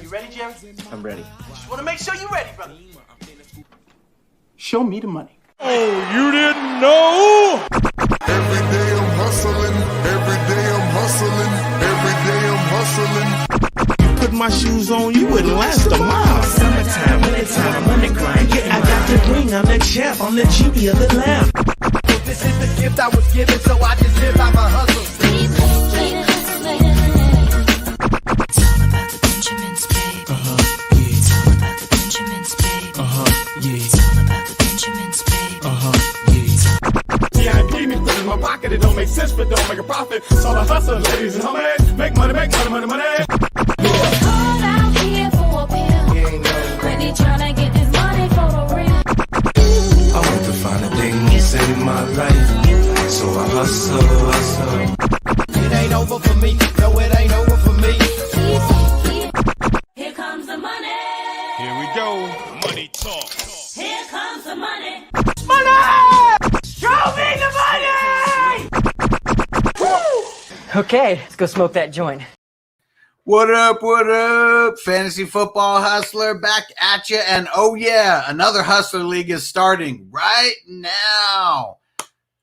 You ready, Jerry? I'm ready. Just want to make sure you're ready, brother. Show me the money. Oh, you didn't know? Every day I'm hustling. Every day I'm hustling. Every day I'm hustling. You put my shoes on, you wouldn't last a mile. Summertime, wintertime, I'm on the grind. Yeah, I got the ring, I'm the champ, I'm the genie of the lamp. This is the gift I was given, so I just live by my hustle. It's all about the Benjamins, baby. Yeah. It's all about the Benjamins, baby. Yeah. It's all about the Benjamins, baby. Yeah, I keep me put in my pocket. It don't make sense, but don't make a profit. It's all a hustle, ladies and homies. Make money, money. Call out here for a pill. When he tryna get this money for the real. I want to find the things in my life, so I hustle. It ain't over for me. No, it ain't over for me. Here comes the money. Here we go. Money talk. Here comes the money. Show me the money! Okay, let's go smoke that joint. What up? Fantasy Football Hustler back at you. And oh yeah, another Hustler League is starting right now.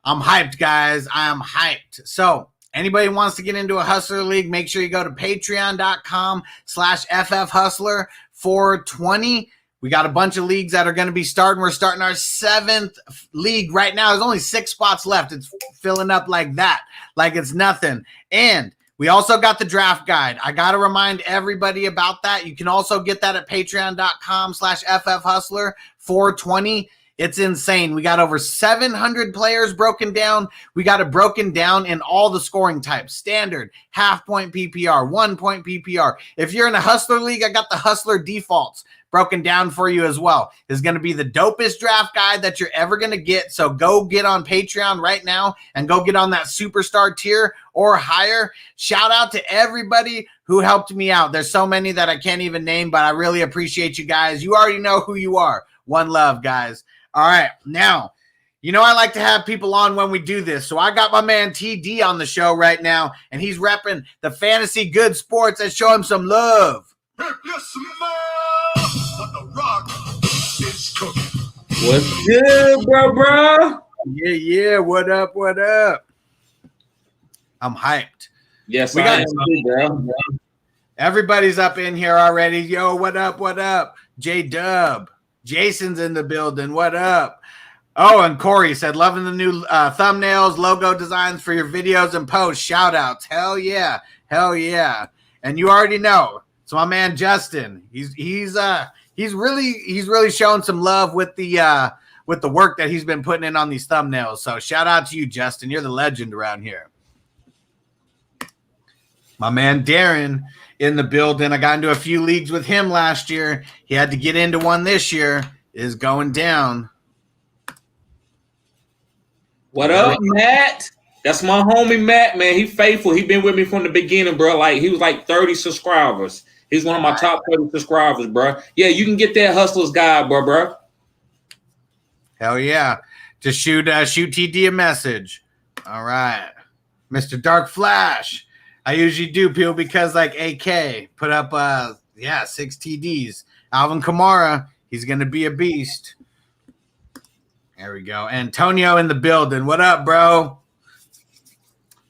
I'm hyped, guys. I am hyped. So anybody who wants to get into a Hustler League, make sure you go to patreon.com/FFHustler420. We got a bunch of leagues that are going to be starting. We're starting our 7th league right now. There's only 6 spots left. It's filling up like that, like it's nothing. And we also got the draft guide. I got to remind everybody about that. You can also get that at patreon.com/FFHustler420. It's insane. We got over 700 players broken down. We got it broken down in all the scoring types: standard, half-point PPR, 1-point PPR. If you're in a Hustler League, I got the Hustler defaults broken down for you as well. It's going to be the dopest draft guide that you're ever going to get. So go get on Patreon right now and go get on that superstar tier or higher. Shout out to everybody who helped me out. There's so many that I can't even name, but I really appreciate you guys. You already know who you are. One love, guys. All right. Now, you know I like to have people on when we do this. So I got my man TD on the show right now, and he's repping the Fantasy Good Sports. Let's show him some love. What's good, bro? Yeah. What up? I'm hyped. Yes, We I got- am, bro. Everybody's up in here already. Yo, what up? J-Dub. Jason's in the building. What up? Oh, and Corey said, loving the new thumbnails, logo designs for your videos and posts. Shout outs. Hell yeah. And you already know. So my man Justin, he's really showing some love with the work that he's been putting in on these thumbnails. So shout out to you, Justin. You're the legend around here. My man Darren in the building. I got into a few leagues with him last year. He had to get into one this year. Is going down. What up, Matt? That's my homie, Matt, man. He faithful. He been with me from the beginning, bro. Like, he was like 30 subscribers. He's one of my top 30 subscribers, bro. Yeah, you can get that Hustler's Guide, bro. Hell yeah. Just shoot TD a message. All right. Mr. Dark Flash. I usually do, people, because like AK put up 6 TDs. Alvin Kamara, he's gonna be a beast. There we go. Antonio in the building. What up, bro?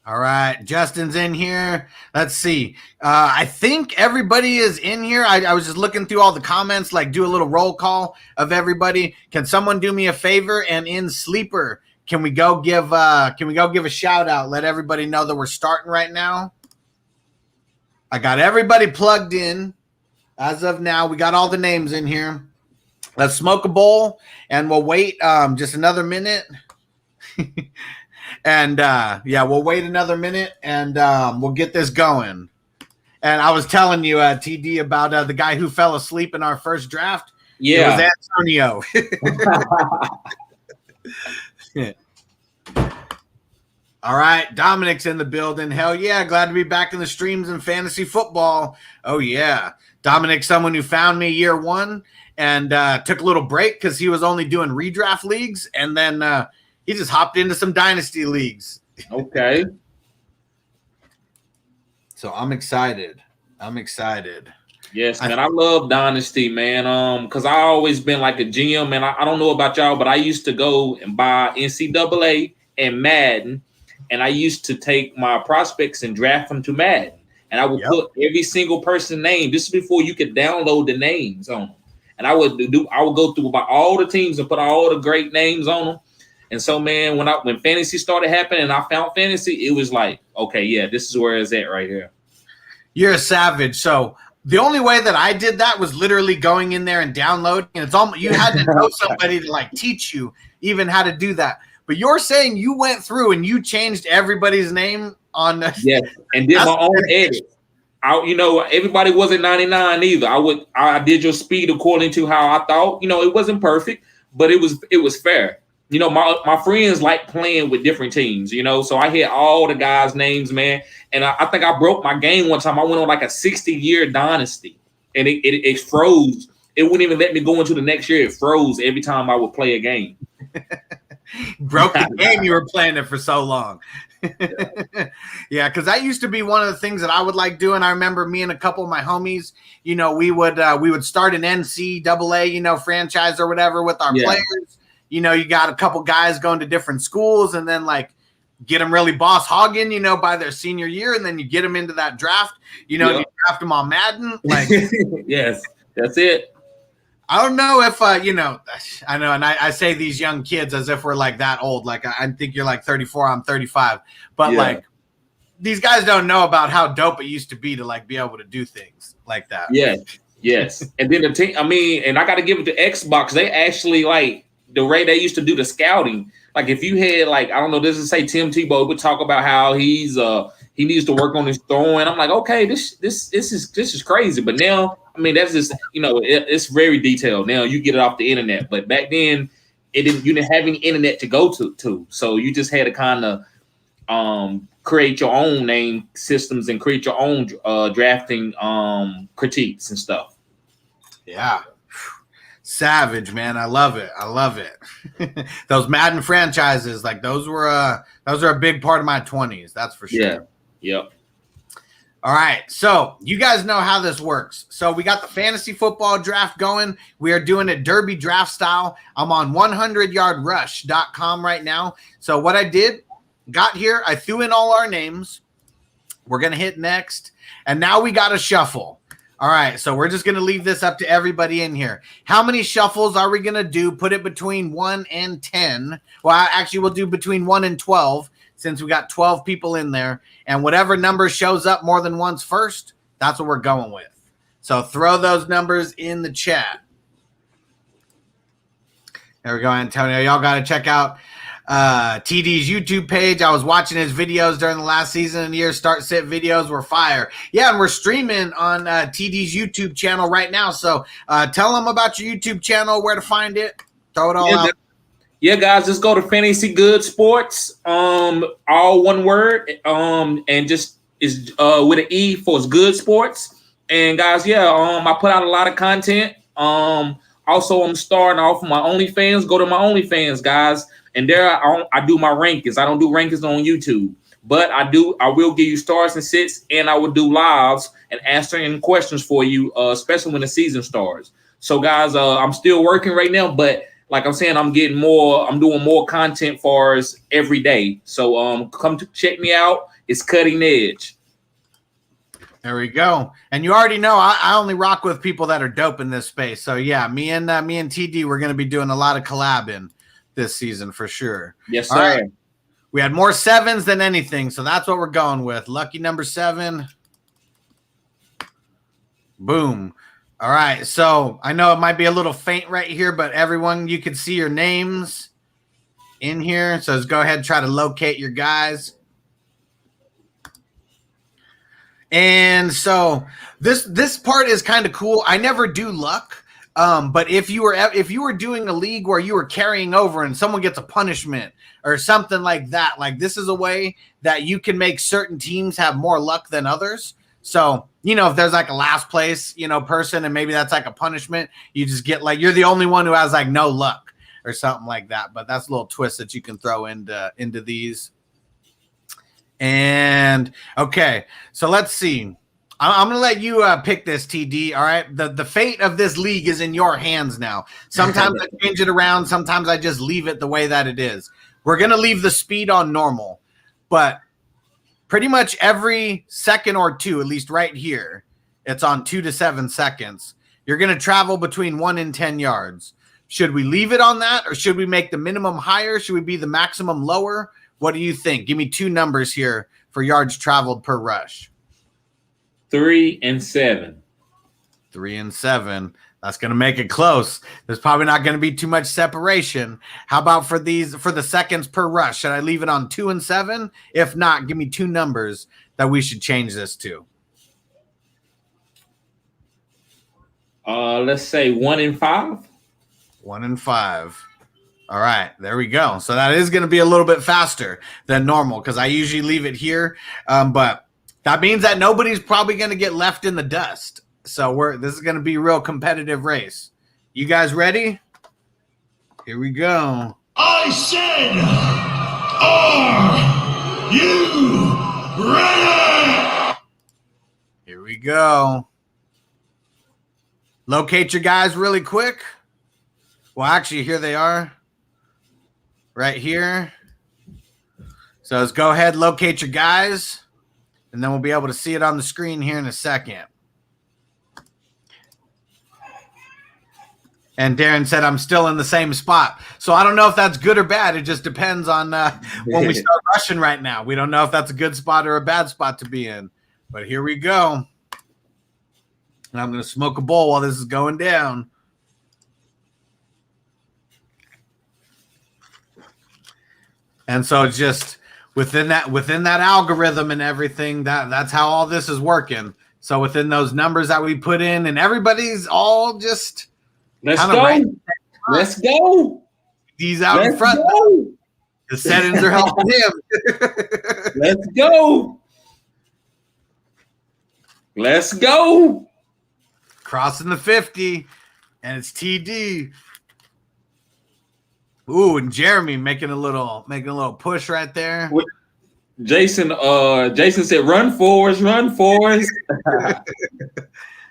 All right. Justin's in here. Let's see. I think everybody is in here. I was just looking through all the comments, like do a little roll call of everybody. Can someone do me a favor? And in Sleeper, can we go give a shout out? Let everybody know that we're starting right now. I got everybody plugged in as of now. We got all the names in here. Let's smoke a bowl and we'll wait just another minute. And we'll wait another minute and we'll get this going. And I was telling you, TD, about the guy who fell asleep in our first draft. Yeah. It was Antonio. All right, Dominic's in the building. Hell yeah, glad to be back in the streams in fantasy football. Oh yeah. Dominic's someone who found me year one and took a little break because he was only doing redraft leagues, and then he just hopped into some dynasty leagues. Okay. So I'm excited. Yes, man. I love Dynasty, man. Because I always been like a GM, and I don't know about y'all, but I used to go and buy NCAA and Madden, and I used to take my prospects and draft them to Madden. And I would put every single person's name. This is before you could download the names on them. And I would go through about all the teams and put all the great names on them. And so, man, when fantasy started happening and I found fantasy, it was like, okay, yeah, this is where it's at right here. You're a savage. So the only way that I did that was literally going in there and downloading. And it's almost, you had to know somebody to like teach you even how to do that. But you're saying you went through and you changed everybody's name on yes, and did my own edit. Everybody wasn't 99 either. I did your speed according to how I thought. It wasn't perfect, but it was fair. My friends like playing with different teams, so I hit all the guys' names, man. And I think I broke my game one time. I went on like a 60-year dynasty, and it froze. It wouldn't even let me go into the next year. It froze every time I would play a game. Broke the game. You were playing it for so long. Yeah, because that used to be one of the things that I would like doing. I remember me and a couple of my homies, we would start an NCAA, franchise or whatever with our players. You got a couple guys going to different schools, and then like get them really boss hogging, by their senior year, and then you get them into that draft, you draft them on Madden. Like, yes, that's it. I don't know if, I know, and I say these young kids as if we're like that old. Like, I think you're like 34, I'm 35. But like, these guys don't know about how dope it used to be to like be able to do things like that. Yes. And then the team, and I got to give it to Xbox. They actually like the way they used to do the scouting. Like if you had like, I don't know, this is say Tim Tebow would talk about how he needs to work on his throwing. I'm like, okay, this is crazy. But now, that's just, it's very detailed. Now you get it off the internet, but back then you didn't have any internet to go to. So you just had to kind of create your own name systems and create your own drafting critiques and stuff. Yeah. Savage, man. I love it. Those Madden franchises, like those are a big part of my 20s. That's for sure. Yeah. Yep. All right, so you guys know how this works. So we got the fantasy football draft going. We are doing it derby draft style. I'm on 100yardrush.com right now. So what I did, got here, I threw in all our names. We're going to hit next, and now we got to shuffle. All right, so we're just going to leave this up to everybody in here. How many shuffles are we going to do? Put it between 1 and 10. Well, actually, we'll do between 1 and 12. Since we got 12 people in there, and whatever number shows up more than once first, that's what we're going with. So throw those numbers in the chat. There we go, Antonio. Y'all got to check out TD's YouTube page. I was watching his videos during the last season of the year. Start sit videos were fire. Yeah, and we're streaming on TD's YouTube channel right now. So tell them about your YouTube channel, where to find it. Throw it all out. Yeah, guys, just go to Fantasy Good Sports, all one word, and just is with an E for it's Good Sports. And guys, I put out a lot of content. Also, I'm starting off my OnlyFans. Go to my OnlyFans, guys, and there I do my rankings. I don't do rankings on YouTube, but I will give you stars and sits, and I will do lives and answering questions for you, especially when the season starts. So, guys, I'm still working right now, but like I'm saying, I'm doing more content for us every day. So come to check me out. It's cutting edge. There we go. And you already know I only rock with people that are dope in this space. So yeah, me and TD, we're going to be doing a lot of collabing this season for sure. Yes, sir. All right. We had more 7s than anything, so that's what we're going with. Lucky number 7. Boom. All right, so I know it might be a little faint right here, but everyone, you can see your names in here. So let's go ahead and try to locate your guys. And so this part is kind of cool. I never do luck, but if you were doing a league where you were carrying over and someone gets a punishment or something like that, like this is a way that you can make certain teams have more luck than others. So, if there's like a last place, person, and maybe that's like a punishment, you just get like, you're the only one who has like no luck or something like that. But that's a little twist that you can throw into these. And okay, so let's see. I'm going to let you pick this, TD. All right. The fate of this league is in your hands now. Sometimes I change it around. Sometimes I just leave it the way that it is. We're going to leave the speed on normal, but pretty much every second or two, at least right here, it's on 2 to 7 seconds. You're going to travel between 1 and 10 yards. Should we leave it on that, or should we make the minimum higher? Should we be the maximum lower? What do you think? Give me 2 numbers here for yards traveled per rush. 3 and 7. 3 and 7. That's going to make it close. There's probably not going to be too much separation. How about for the seconds per rush? Should I leave it on 2 and 7? If not, give me 2 numbers that we should change this to. Let's say 1 and 5. 1 and 5. All right, there we go. So that is going to be a little bit faster than normal because I usually leave it here. But that means that nobody's probably going to get left in the dust. So this is going to be a real competitive race. You guys ready? Here we go. I said, are you ready? Here we go. Locate your guys really quick. Well, actually, here they are. Right here. So let's go ahead, locate your guys, and then we'll be able to see it on the screen here in a second. And Darren said, I'm still in the same spot. So I don't know if that's good or bad. It just depends on when we start rushing right now. We don't know if that's a good spot or a bad spot to be in. But here we go. And I'm going to smoke a bowl while this is going down. And so it's just within that algorithm and everything, that's how all this is working. So within those numbers that we put in, and everybody's all just let's go. Let's go. He's out let's in front. Go. The settings are helping him. Let's go. Let's go. Crossing the 50, and it's TD. Ooh, and Jeremy making a little push right there. Jason said, "Run for us, run for us."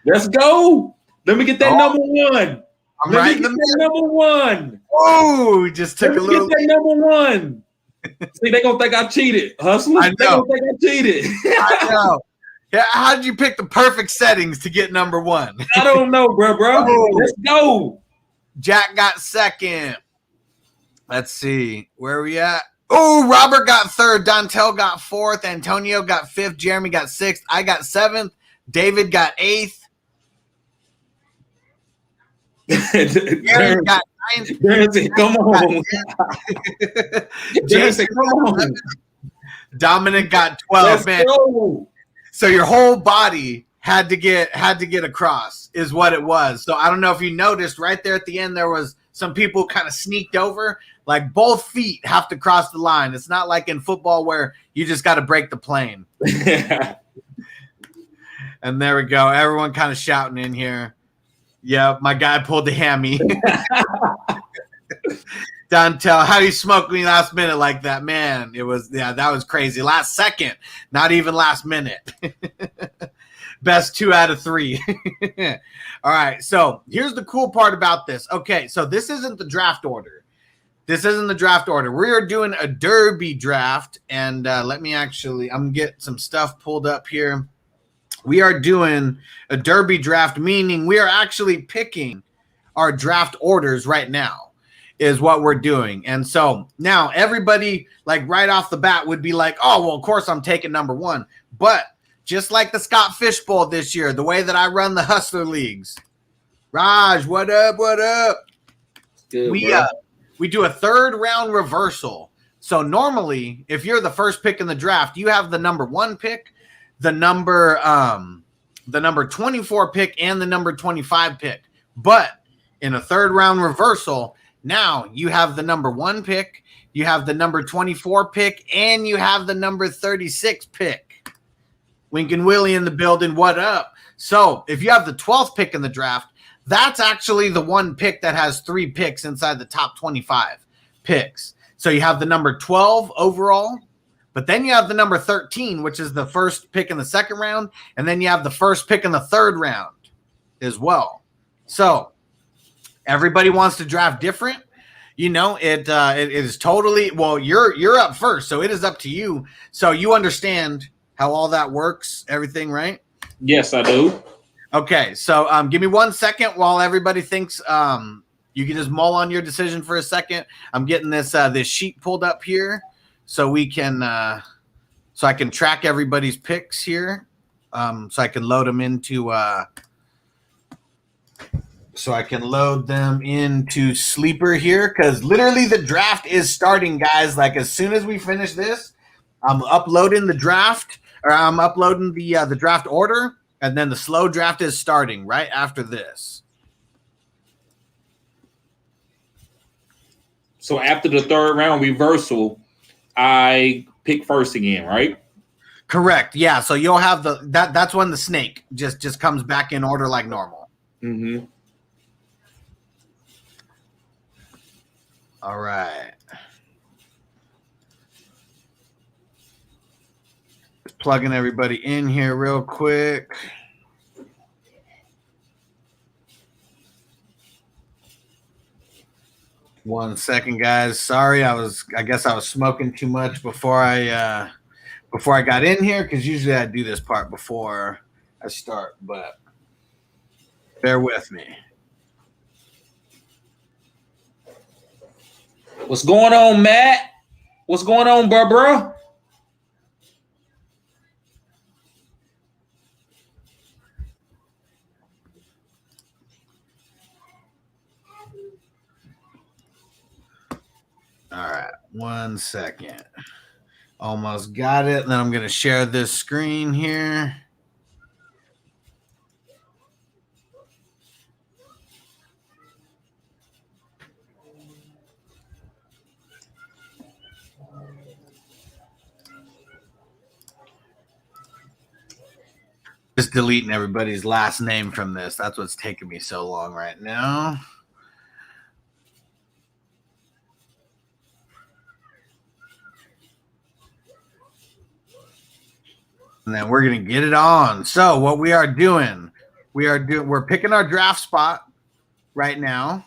Let's go. Let me get that number 1. I'm right in the middle. Number 1. Oh, we just took a little. Get that number 1. See, they gonna think I cheated, hustlers. I know. They gonna think I cheated. I know. Yeah, how did you pick the perfect settings to get number 1? I don't know, bro. Oh. Let's go. Jack got second. Let's see. Where are we at? Oh, Robert got 3rd. Dontel got 4th. Antonio got 5th. Jeremy got 6th. I got 7th. David got 8th. Jeremy got 9th. Darren, come on. Jason, come on. Dominic got 12. Let's man. Go. So your whole body had to get across is what it was. So I don't know if you noticed right there at the end, there was some people kind of sneaked over. Like both feet have to cross the line. It's not like in football where you just got to break the plane. And there we go. Everyone kind of shouting in here. Yeah, my guy pulled the hammy. Dontel, how you smoked me last minute like that, man? That was crazy. Last second, not even last minute. Best 2 out of 3. All right, so here's the cool part about this. Okay, so this isn't the draft order. We are doing a derby draft, and I'm gonna get some stuff pulled up here. We are doing a derby draft, meaning we are actually picking our draft orders right now is what we're doing. And so now everybody, like right off the bat, would be like, oh, well, of course I'm taking number 1. But just like the Scott Fish Bowl this year, the way that I run the Hustler Leagues. Raj, what up? What up? Good, we do a 3rd round reversal. So normally, if you're the first pick in the draft, you have the number 1 pick, the number 24 pick, and the number 25 pick. But in a 3rd round reversal, now you have the number 1 pick, you have the number 24 pick, and you have the number 36 pick. Wink and Willie in the building. What up? So if you have the 12th pick in the draft, that's actually the 1 pick that has 3 picks inside the top 25 picks. So you have the number 12 overall, But then you have the number 13, which is the first pick in the second round, and then you have the first pick in the third round as well. So everybody wants to draft different. You know, it is totally, well, you're up first, so it is up to you. So you understand how all that works, everything, right? Yes, I do. Okay, so give me 1 second while everybody thinks. You can just mull on your decision for a second. I'm getting this sheet pulled up here so we can so I can track everybody's picks here. So I can load them into Sleeper here, because literally the draft is starting, guys. Like as soon as we finish this, I'm uploading the draft, or I'm uploading the draft order, and then the slow draft is starting right after this. So after the third round reversal, I pick first again, right? Correct. Yeah. So you'll have that's when the snake just comes back in order like normal. Mm-hmm. All right. Just plugging everybody in here real quick. One second, guys. Sorry, I guess I was smoking too much before I got in here, because usually I do this part before I start, but bear with me. What's going on, Matt? What's going on, bro? All right, 1 second. Almost got it. Then I'm going to share this screen here. Just deleting everybody's last name from this. That's what's taking me so long right now. And then we're going to get it on. So what we are doing, we're picking our draft spot right now.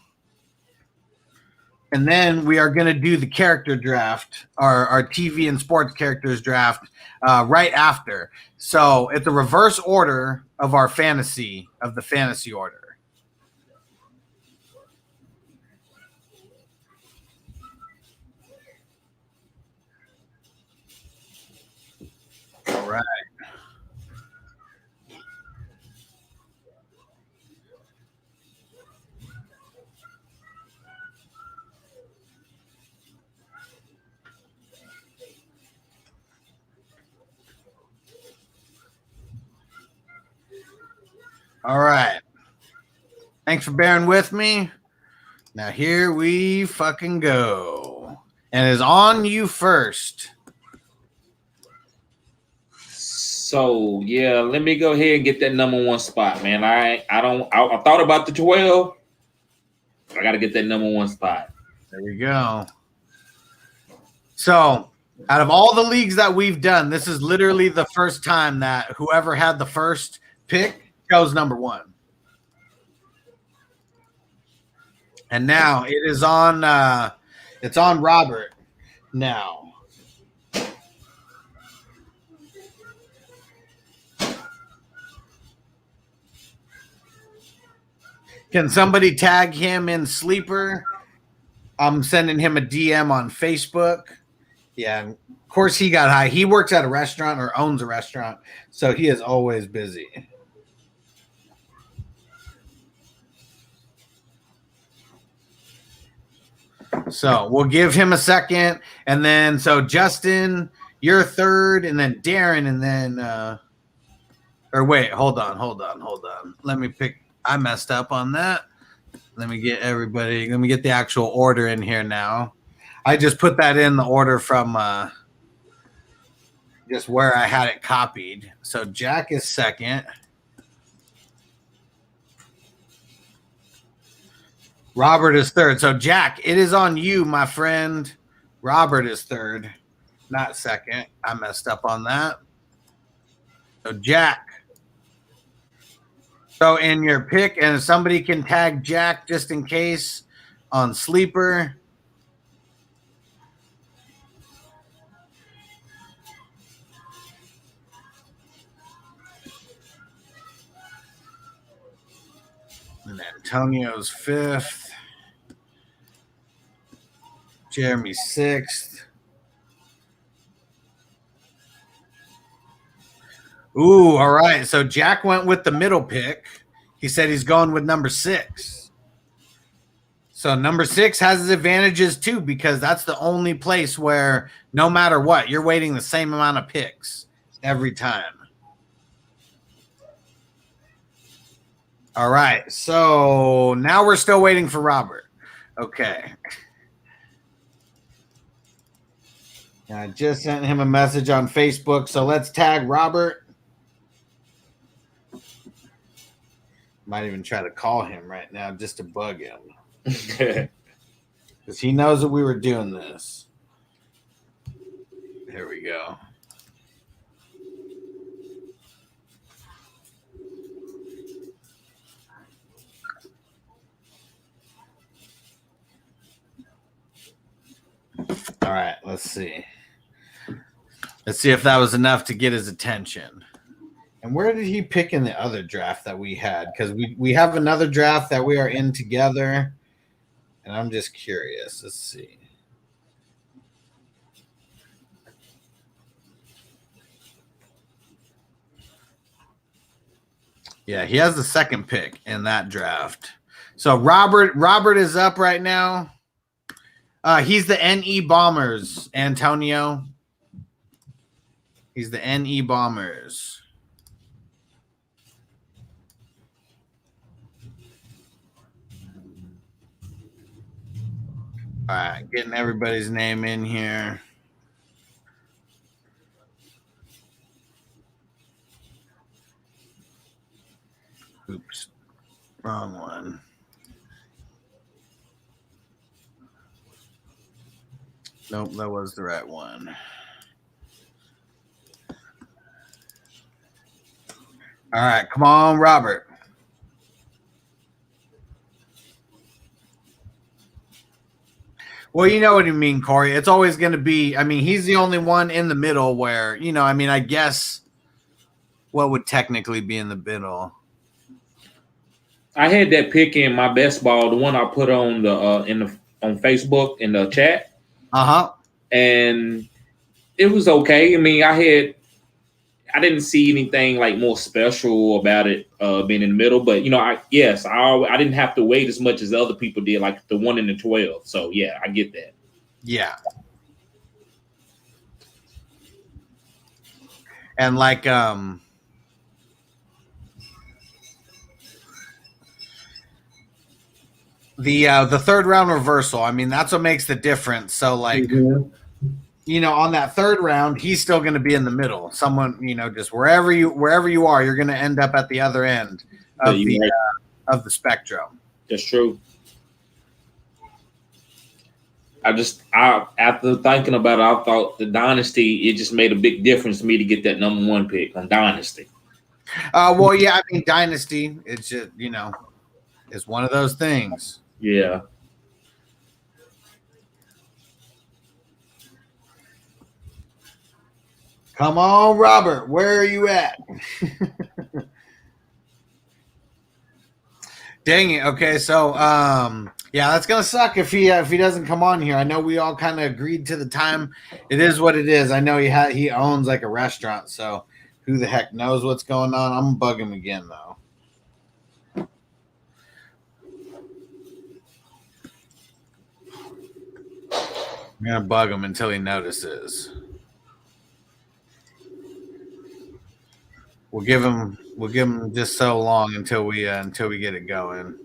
And then we are going to do the character draft, our TV and sports characters draft right after. So it's a reverse order of the fantasy order. All right. All right. Thanks for bearing with me. Now here we fucking go. And it's on you first. So yeah, let me go ahead and get that number one spot, man. I thought about the 12. I got to get that number one spot. There we go. So out of all the leagues that we've done, this is literally the first time that whoever had the first pick chose number one. And now it is on it's on Robert now. Can somebody tag him in Sleeper? I'm sending him a DM on Facebook. Yeah, of course he got high. He works at a restaurant or owns a restaurant, so he is always busy. So we'll give him a second, and then so Justin, you're third, and then Darren, and then or wait, hold on. Let me pick. I messed up on that. Let me get everybody. Let me get the actual order in here now. I just put that in the order from just where I had it copied. So Jack is second. Robert is third. So Jack, it is on you, my friend. Robert is third. Not second. I messed up on that. So Jack. So in your pick, and somebody can tag Jack just in case on Sleeper. And Antonio's 5th. Jeremy 6th. Ooh, all right. So Jack went with the middle pick. He said he's going with number 6. So number 6 has his advantages too, because that's the only place where no matter what, you're waiting the same amount of picks every time. All right. So now we're still waiting for Robert. Okay. I just sent him a message on Facebook. So let's tag Robert. Might even try to call him right now just to bug him. Because he knows that we were doing this. Here we go. All right, let's see. Let's see if that was enough to get his attention. And where did he pick in the other draft that we had? Because we have another draft that we are in together. And I'm just curious. Let's see. Yeah, he has the second pick in that draft. So Robert is up right now. He's the NE Bombers, Antonio. He's the NE Bombers. All right, getting everybody's name in here. Oops, wrong one. Nope, that was the right one. All right, come on, Robert. Well, you know what you mean, Corey. It's always going to be, I mean, he's the only one in the middle where, you know, I mean, I guess what would technically be in the middle? I had that pick in my best ball, the one I put on on Facebook in the chat. And it was okay. I mean, I didn't see anything like more special about it being in the middle, but you know, I didn't have to wait as much as other people did, like the 1 in the 12. So yeah, I get that. Yeah. And like the third round reversal, I mean, that's what makes the difference. So like you know, on that third round, he's still going to be in the middle. Someone, you know, just wherever you are, you're going to end up at the other end of the spectrum. That's true. After thinking about it, I thought the Dynasty, it just made a big difference to me to get that number 1 pick on Dynasty. Well, yeah, I mean, Dynasty, it's just, you know, it's one of those things. Yeah. Come on, Robert. Where are you at? Dang it. Okay, so yeah, that's gonna suck if he doesn't come on here. I know we all kind of agreed to the time. It is what it is. I know he owns like a restaurant, so who the heck knows what's going on? I'm gonna bug him again though. I'm gonna bug him until he notices. We'll give him just so long until we get it going.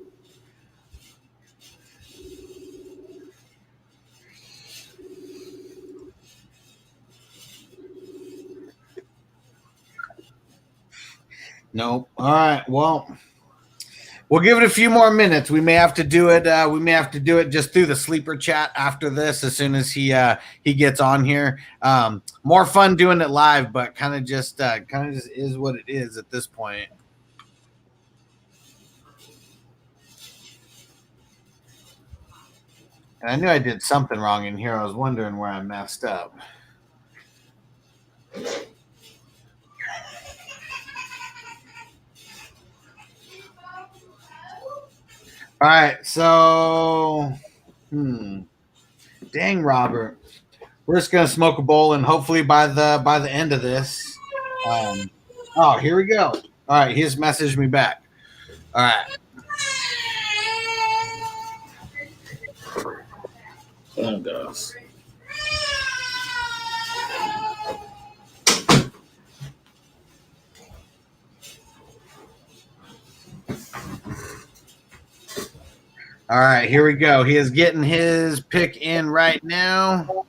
Nope. All right. Well, We'll give it a few more minutes. We may have to do it. We may have to do it just through the sleeper chat after this. As soon as he gets on here, more fun doing it live, but kind of just is what it is at this point. And I knew I did something wrong in here. I was wondering where I messed up. All right, so dang, Robert, we're just gonna smoke a bowl, and hopefully by the end of this, oh, here we go. All right, he's messaged me back. All right. Oh, gosh. All right, here we go. He is getting his pick in right now.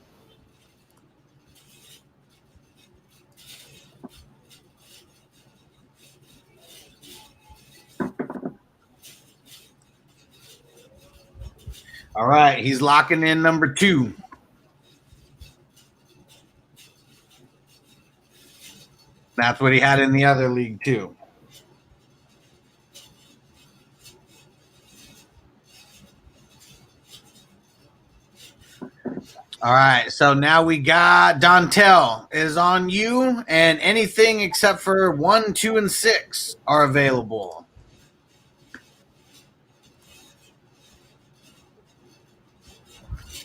All right, he's locking in number 2. That's what he had in the other league too. All right, so now we got Dontel is on you, and anything except for 1, 2, and 6 are available.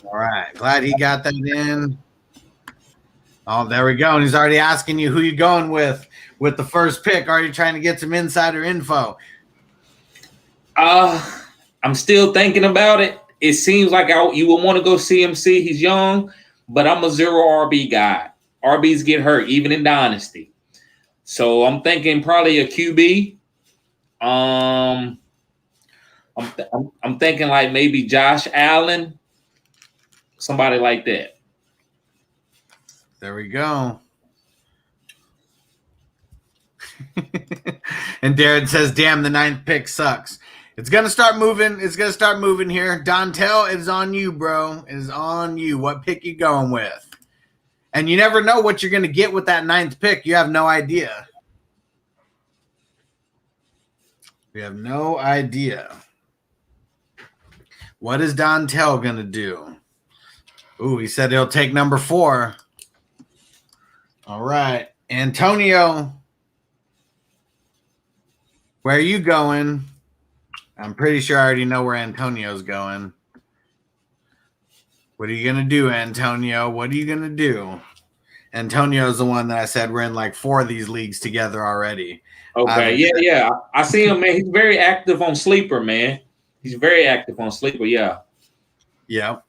All right, glad he got that in. Oh, there we go. And he's already asking you who you going with the first pick. Already trying to get some insider info. I'm still thinking about it. It seems like you would want to go CMC. He's young, but I'm a 0 RB guy. RBs get hurt, even in Dynasty. So I'm thinking probably a QB. I'm thinking like maybe Josh Allen, somebody like that. There we go. And Darren says, damn, the 9th pick sucks. It's going to start moving. It's going to start moving here. Dontel, it is on you, bro. It is on you. What pick you going with? And you never know what you're going to get with that 9th pick. You have no idea. We have no idea. What is Dontel going to do? Ooh, he said he'll take number 4. All right. Antonio, where are you going? I'm pretty sure I already know where Antonio's going. What are you going to do, Antonio? What are you going to do? Antonio's the one that I said we're in like 4 of these leagues together already. Okay, yeah. I see him, man. He's very active on Sleeper, man. He's very active on Sleeper, yeah. Yeah.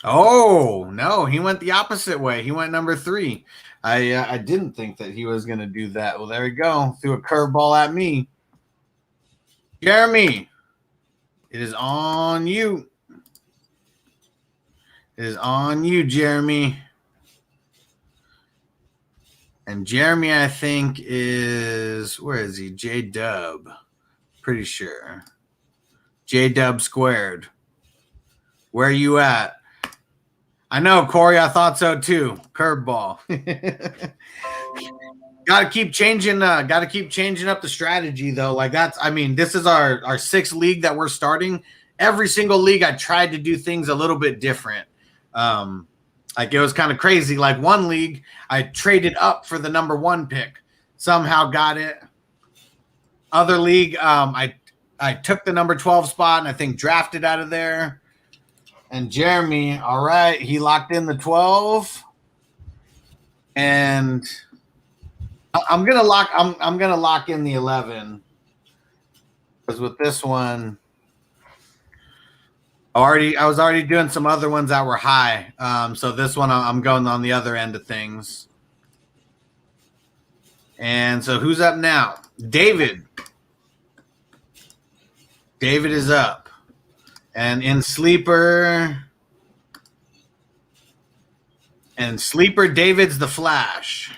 Oh, no, he went the opposite way. He went number 3. I didn't think that he was going to do that. Well, there we go. Threw a curveball at me. Jeremy, it is on you. It is on you, Jeremy. And Jeremy, I think, is, where is he? J-Dub. Pretty sure. J-Dub squared. Where are you at? I know, Corey. I thought so too. Curveball. Got to keep changing. Got to keep changing up the strategy, though. Like that's. I mean, this is our 6th league that we're starting. Every single league, I tried to do things a little bit different. Like it was kind of crazy. Like one league, I traded up for the number 1 pick. Somehow got it. Other league, I took the number 12 spot and I think drafted out of there. And Jeremy, all right, he locked in the 12. And I'm gonna lock in the 11. Because with this one, I was already doing some other ones that were high. So this one I'm going on the other end of things. And so who's up now? David. David is up. And in Sleeper, David's the Flash.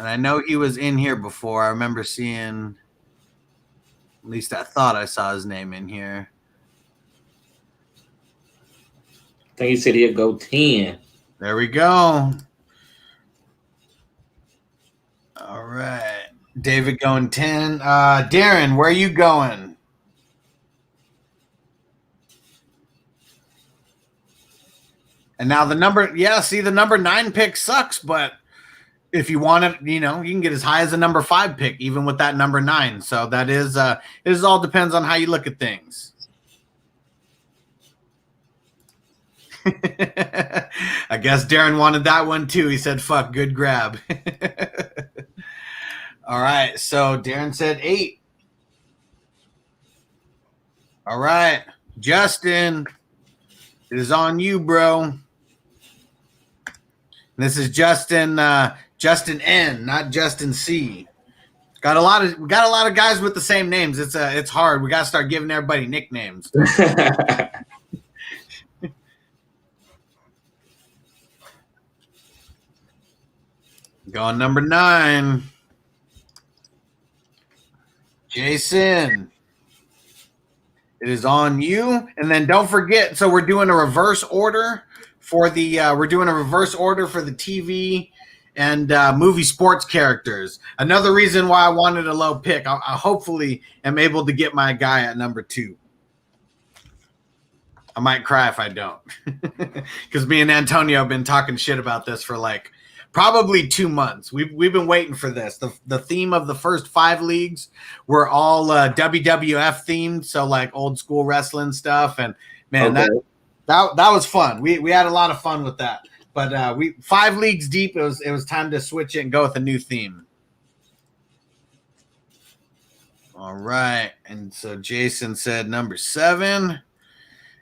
And I know he was in here before. I remember seeing, at least I thought I saw his name in here. I think he said he'd go 10. There we go. All right. David going 10. Darren, where are you going? And now the number 9 pick sucks, but if you want it, you can get as high as the number 5 pick, even with that number 9. So that is, it all depends on how you look at things. I guess Darren wanted that one too. He said, fuck, good grab. All right. So Darren said 8. All right. Justin, it is on you, bro. This is Justin N, not Justin C. We got a lot of guys with the same names. It's hard. We got to start giving everybody nicknames. Going number 9. Jason, it is on you. And then don't forget, so we're doing a reverse order for the TV and movie sports characters. Another reason why I wanted a low pick. I hopefully am able to get my guy at number 2. I might cry if I don't. Because me and Antonio have been talking shit about this for like probably 2 months. We've been waiting for this. The theme of the first 5 leagues were all WWF themed, so like old school wrestling stuff. And man, okay. that was fun. We had a lot of fun with that. But 5 leagues deep, it was time to switch it and go with a new theme. All right, and so Jason said number 7.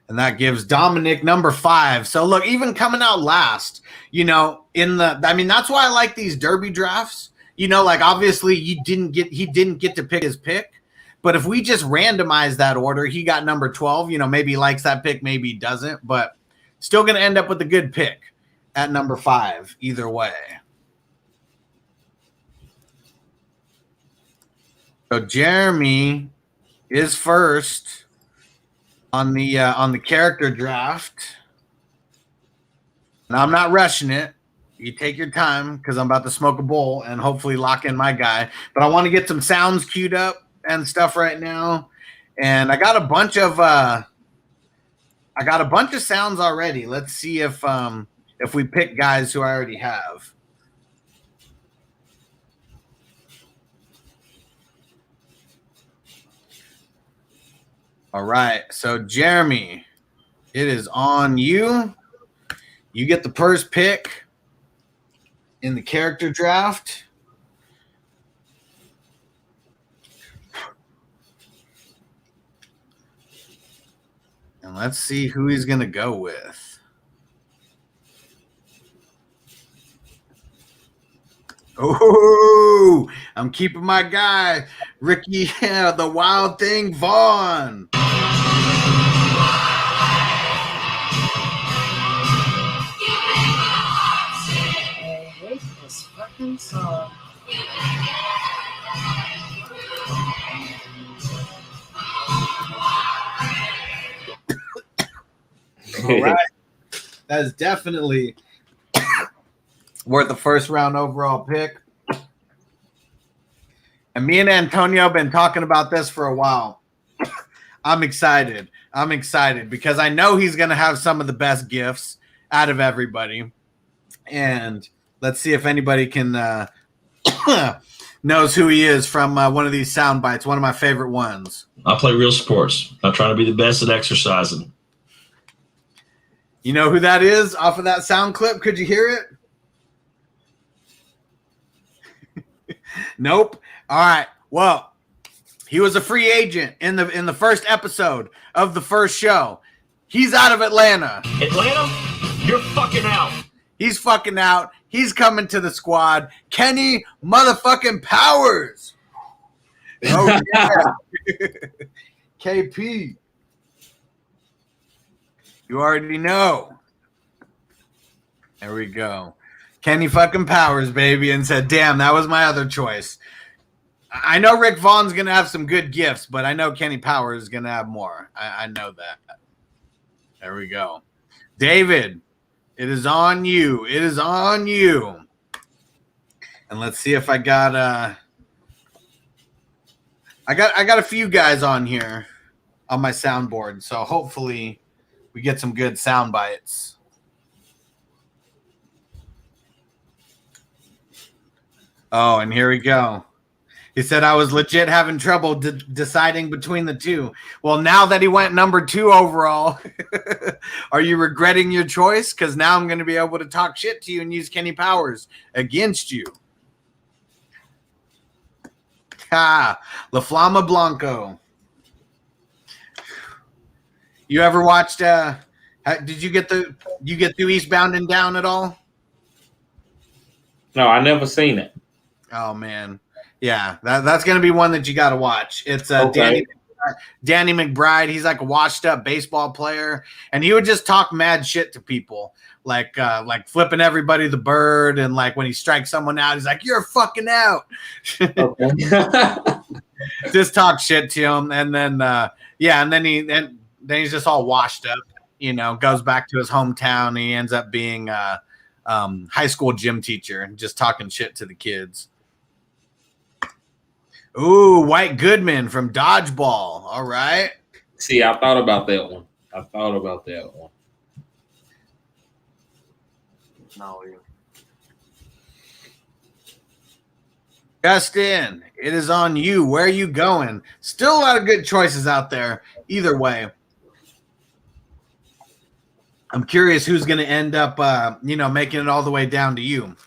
And that gives Dominic number 5. So look, even coming out last, that's why I like these derby drafts. Like obviously he didn't get to pick his pick, but if we just randomize that order, he got number 12. Maybe he likes that pick, maybe he doesn't, but still going to end up with a good pick at number 5 either way. So Jeremy is first on the character draft. Now I'm not rushing it. You take your time because I'm about to smoke a bowl and hopefully lock in my guy. But I want to get some sounds queued up and stuff right now. And I got a bunch of sounds already. Let's see if we pick guys who I already have. All right, so Jeremy, it is on you. You get the first pick in the character draft. And let's see who he's going to go with. Oh, I'm keeping my guy, Ricky, the Wild Thing Vaughn. Song. All right. That is definitely worth the first round overall pick. And me and Antonio have been talking about this for a while. I'm excited because I know he's going to have some of the best gifts out of everybody. And let's see if anybody can knows who he is from one of these sound bites, one of my favorite ones. I play real sports. I'm trying to be the best at exercising. You know who that is off of that sound clip? Could you hear it? Nope. All right. Well, he was a free agent in the first episode of the first show. He's out of Atlanta. Atlanta, you're fucking out. He's fucking out. He's coming to the squad. Kenny motherfucking Powers. Oh, yeah. KP. You already know. There we go. Kenny fucking Powers, baby, and said, damn, that was my other choice. I know Rick Vaughn's going to have some good gifts, but I know Kenny Powers is going to have more. I know that. There we go. David, it is on you. It is on you. And let's see if I got I got a few guys on here on my soundboard, so hopefully we get some good sound bites. Oh, and here we go. He said I was legit having trouble deciding between the two. Well, now that he went number 2 overall, are you regretting your choice? Because now I'm going to be able to talk shit to you and use Kenny Powers against you. Ha, La Flama Blanco. You ever watched? Did you get through Eastbound and Down at all? No, I never seen it. Oh man, yeah, that's gonna be one that you got to watch. It's Okay. Danny McBride. He's like a washed-up baseball player, and he would just talk mad shit to people, like flipping everybody the bird, and like when he strikes someone out, he's like, "You're fucking out." Okay. Just talk shit to him, and then and then he's just all washed up. You know, goes back to his hometown. He ends up being a high school gym teacher and just talking shit to the kids. Ooh, White Goodman from Dodgeball. All right. See, I thought about that one. No. Justin, it is on you. Where are you going? Still a lot of good choices out there. Either way. I'm curious who's going to end up, making it all the way down to you.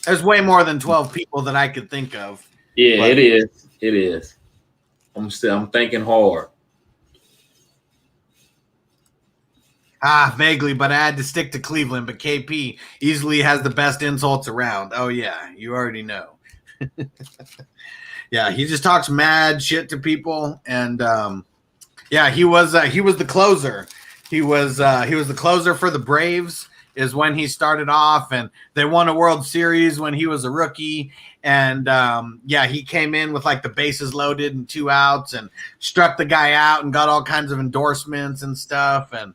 There's way more than 12 people that I could think of. Yeah, it is. It is. I'm thinking hard. Vaguely, but I had to stick to Cleveland. But KP easily has the best insults around. Oh yeah, you already know. Yeah, he just talks mad shit to people, and he was the closer. He was the closer for the Braves. Is when he started off, and they won a World Series when he was a rookie. And he came in with like the bases loaded and 2 outs and struck the guy out and got all kinds of endorsements and stuff. And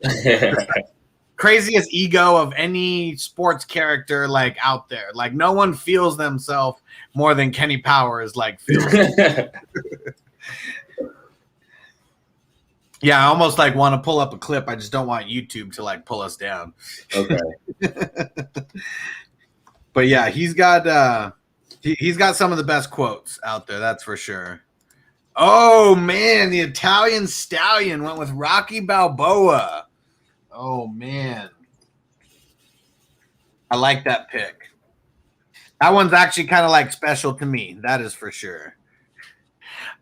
craziest ego of any sports character like out there. Like no one feels themselves more than Kenny Powers like feels. Yeah, I almost like want to pull up a clip. I just don't want YouTube to like pull us down. Okay. But yeah, he's got some of the best quotes out there, that's for sure. Oh man, the Italian Stallion went with Rocky Balboa. Oh man. I like that pick. That one's actually kind of like special to me. That is for sure.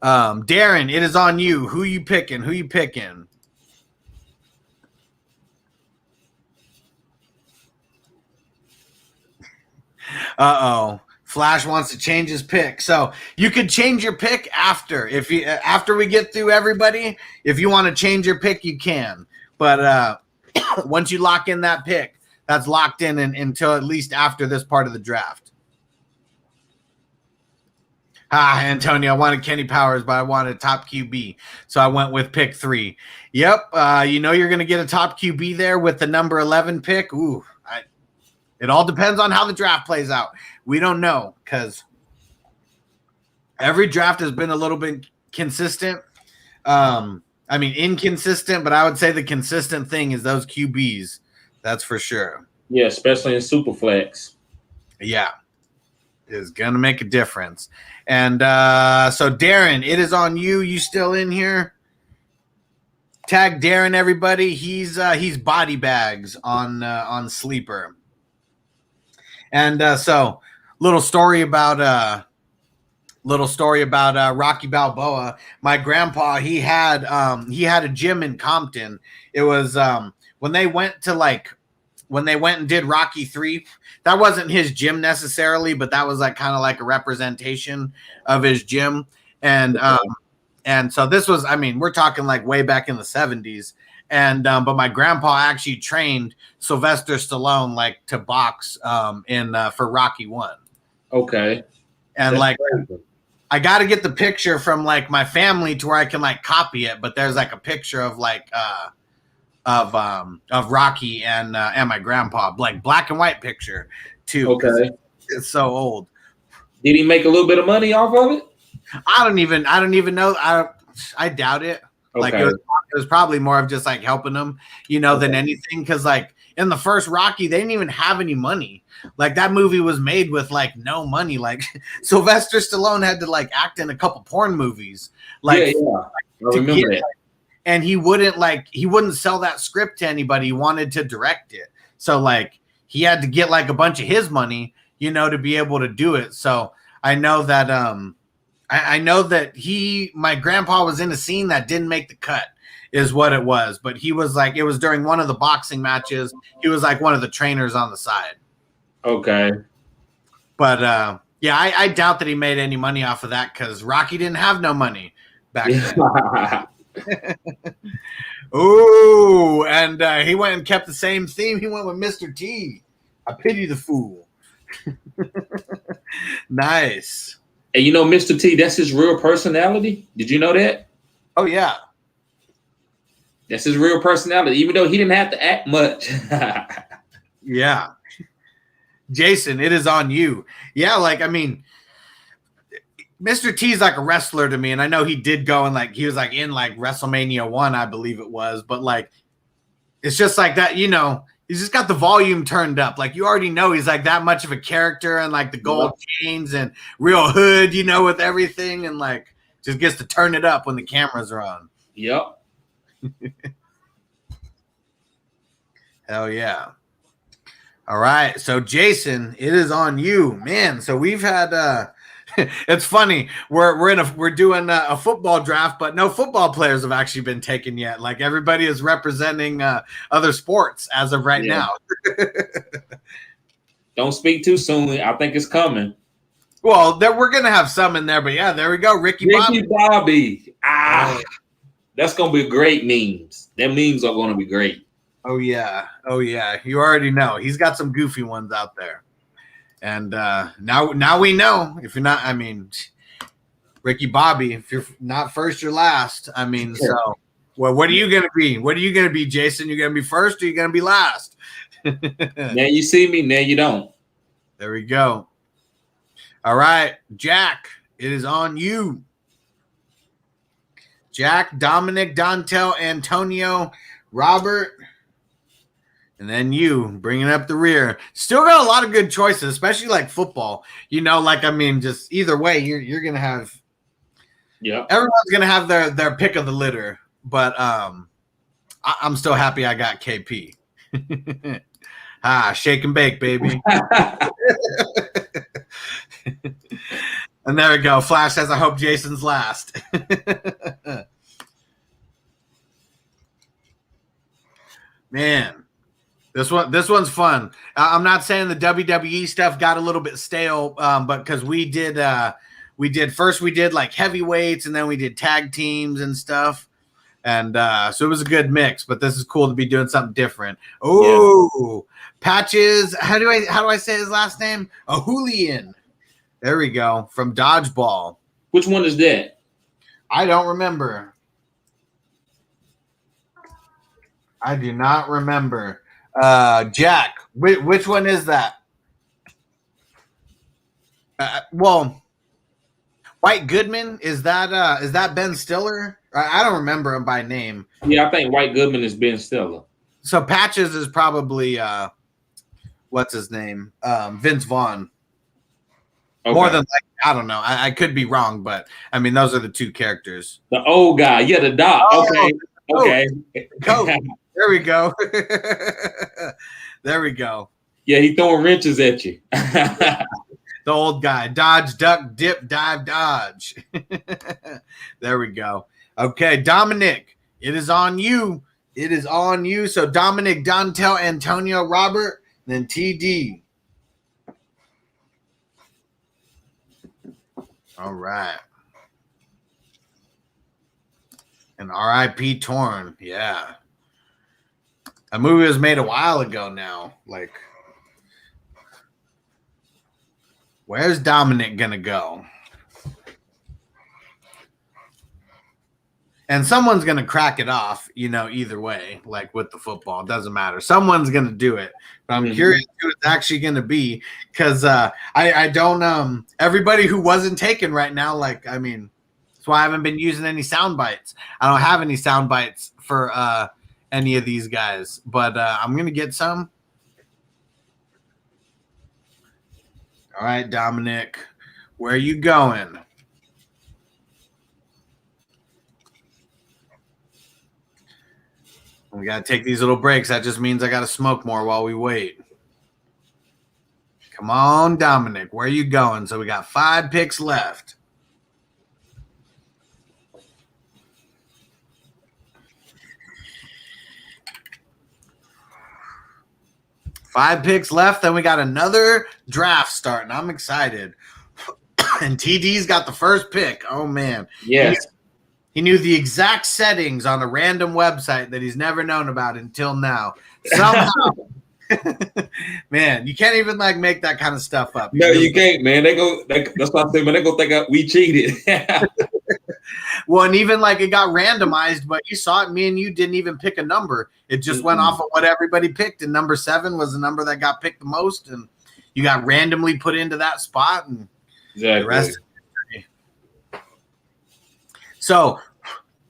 Darren, it is on you. Who you picking? Uh-oh. Flash wants to change his pick. So you could change your pick after we get through everybody. If you want to change your pick, you can. But once you lock in that pick, that's locked in until at least after this part of the draft. Antonio, I wanted Kenny Powers, but I wanted a top QB. So I went with pick 3. Yep. You're going to get a top QB there with the number 11 pick. Ooh, it all depends on how the draft plays out. We don't know because every draft has been a little bit consistent. Inconsistent, but I would say the consistent thing is those QBs. That's for sure. Yeah, especially in Superflex. Yeah. Is going to make a difference. And so Darren, it is on you. You still in here? Tag Darren, everybody. He's body bags on Sleeper. And so little story about Rocky Balboa. My grandpa, he had a gym in Compton. It was when they went and did Rocky 3, that wasn't his gym necessarily, but that was like kind of like a representation of his gym. And so this was, we're talking like way back in the 70s. And but my grandpa actually trained Sylvester Stallone like to box for Rocky 1. Okay. And That's like crazy. I got to get the picture from like my family to where I can like copy it, but there's like a picture of like of Rocky and my grandpa, like black and white picture too. Okay. It's so old. Did he make a little bit of money off of it? I don't even know. I doubt it. Like Okay. it was probably more of just like helping them, than anything. Because like in the first Rocky, they didn't even have any money. Like that movie was made with like no money. Like Sylvester Stallone had to like act in a couple porn movies. Like, yeah. I remember that. And he wouldn't sell that script to anybody. He wanted to direct it. So like he had to get like a bunch of his money, to be able to do it. So I know that I know that my grandpa was in a scene that didn't make the cut is what it was. But he was like, it was during one of the boxing matches. He was like one of the trainers on the side. Okay. But yeah, I doubt that he made any money off of that because Rocky didn't have no money back then. Ooh, and he went and kept the same theme. He went with Mr. T. I pity the fool. Nice. And Mr. T, that's his real personality. Did you know that? Oh, yeah. That's his real personality, even though he didn't have to act much. Yeah. Jason, it is on you. Yeah, like, I mean, Mr. T is like a wrestler to me, and I know he did go and like he was like in like WrestleMania 1, I believe it was, but like it's just like that, he's just got the volume turned up. Like you already know he's like that much of a character and like the gold chains and real hood, with everything, and like just gets to turn it up when the cameras are on. Yep. Hell yeah. All right. So Jason, it is on you, man. So we've had it's funny. We're doing a football draft, but no football players have actually been taken yet. Like everybody is representing other sports as of right now. Don't speak too soon. I think it's coming. Well, we're gonna have some in there, but yeah, there we go. Ricky Bobby. That's gonna be great memes. Them memes are gonna be great. Oh yeah. You already know he's got some goofy ones out there. And now we know if you're not, I mean, Ricky Bobby, if you're not first, you're last. I mean, so well, what are you gonna be? What are you gonna be, Jason? You're gonna be first or you're gonna be last? Now you see me, now you don't. There we go. All right, Jack, it is on you. Jack, Dominic, Dontel, Antonio, Robert. And then you bringing up the rear. Still got a lot of good choices, especially like football. Like, I mean, just either way, you're going to have – yeah, everyone's going to have their pick of the litter. But I'm still happy I got KP. Shake and bake, baby. And there we go. Flash says, I hope Jason's last. Man. This one's fun. I'm not saying the WWE stuff got a little bit stale, but because we did like heavyweights and then we did tag teams and stuff, and so it was a good mix. But this is cool to be doing something different. Oh, yeah. Patches. How do I say his last name? Julian. There we go. From Dodgeball. Which one is that? I don't remember. I do not remember. Jack, which one is that? Well, White Goodman, is that Ben Stiller? I don't remember him by name. Yeah, I think White Goodman is Ben Stiller. So Patches is probably what's his name? Vince Vaughn. Okay. More than like, I don't know. I could be wrong, but I mean those are the two characters. The old guy, yeah, the doc. Okay. Coach. There we go. There we go. Yeah, he throwing wrenches at you. The old guy. Dodge, duck, dip, dive, dodge. There we go. Okay, Dominic, it is on you. It is on you. So Dominic, Dontel, Antonio, Robert, then TD. All right. And RIP Torn. Yeah. A movie was made a while ago now. Like, where's Dominic gonna go? And someone's gonna crack it off, either way, like with the football. It doesn't matter. Someone's gonna do it. But I'm curious who it's actually gonna be, because I don't everybody who wasn't taken right now, like, I mean, that's why I haven't been using any sound bites. I don't have any sound bites for any of these guys, but I'm gonna get some. All right, Dominic, where are you going? We got to take these little breaks. That just means I got to smoke more while we wait. Come on, Dominic. Where are you going? So we got 5 picks left. Five picks left. Then we got another draft starting. I'm excited. And TD's got the first pick. Oh, man. Yes. He knew the exact settings on a random website that he's never known about until now. Somehow, man, you can't even like make that kind of stuff up. No, you can't, man. That's what I'm saying, man. They gonna think we cheated. Well, and even like it got randomized, but you saw it. Me and you didn't even pick a number. It just went off of what everybody picked, and number 7 was the number that got picked the most, and you got randomly put into that spot, and exactly. The rest. So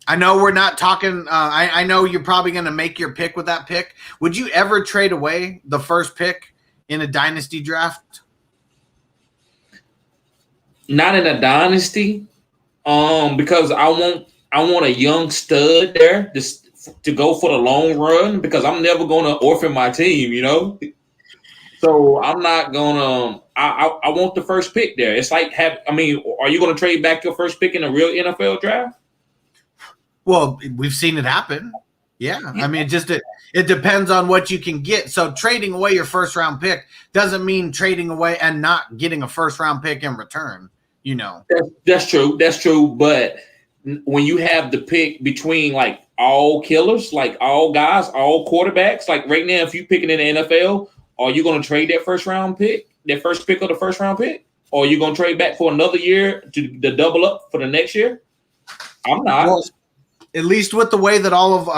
I know we're not talking. I know you're probably going to make your pick with that pick. Would you ever trade away the first pick in a dynasty draft? Not in a dynasty, because I want a young stud there to go for the long run, because I'm never going to orphan my team, So I'm not gonna. I want the first pick there. It's like are you going to trade back your first pick in a real NFL draft? Well, we've seen it happen. Yeah. I mean, it depends on what you can get. So trading away your first round pick doesn't mean trading away and not getting a first round pick in return. That's true. That's true. But when you have the pick between like all killers, like all guys, all quarterbacks, like right now, if you picking in the NFL, are you going to trade that first round pick, that first pick of the first round pick? Or are you going to trade back for another year to double up for the next year? I'm not. Well, at least with the way that all of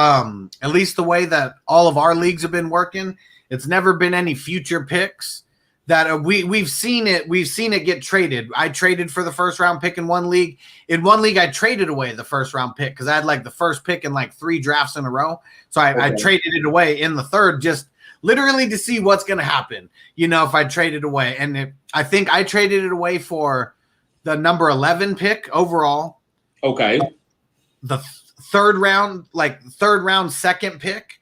our leagues have been working, it's never been any future picks that we've seen it. We've seen it get traded. I traded for the first round pick in one league. In one league, I traded away the first round pick because I had like the first pick in like 3 drafts in a row. So I traded it away in the third, just literally to see what's going to happen, if I traded away. And I think I traded it away for the number 11 pick overall. Okay. The third round second pick.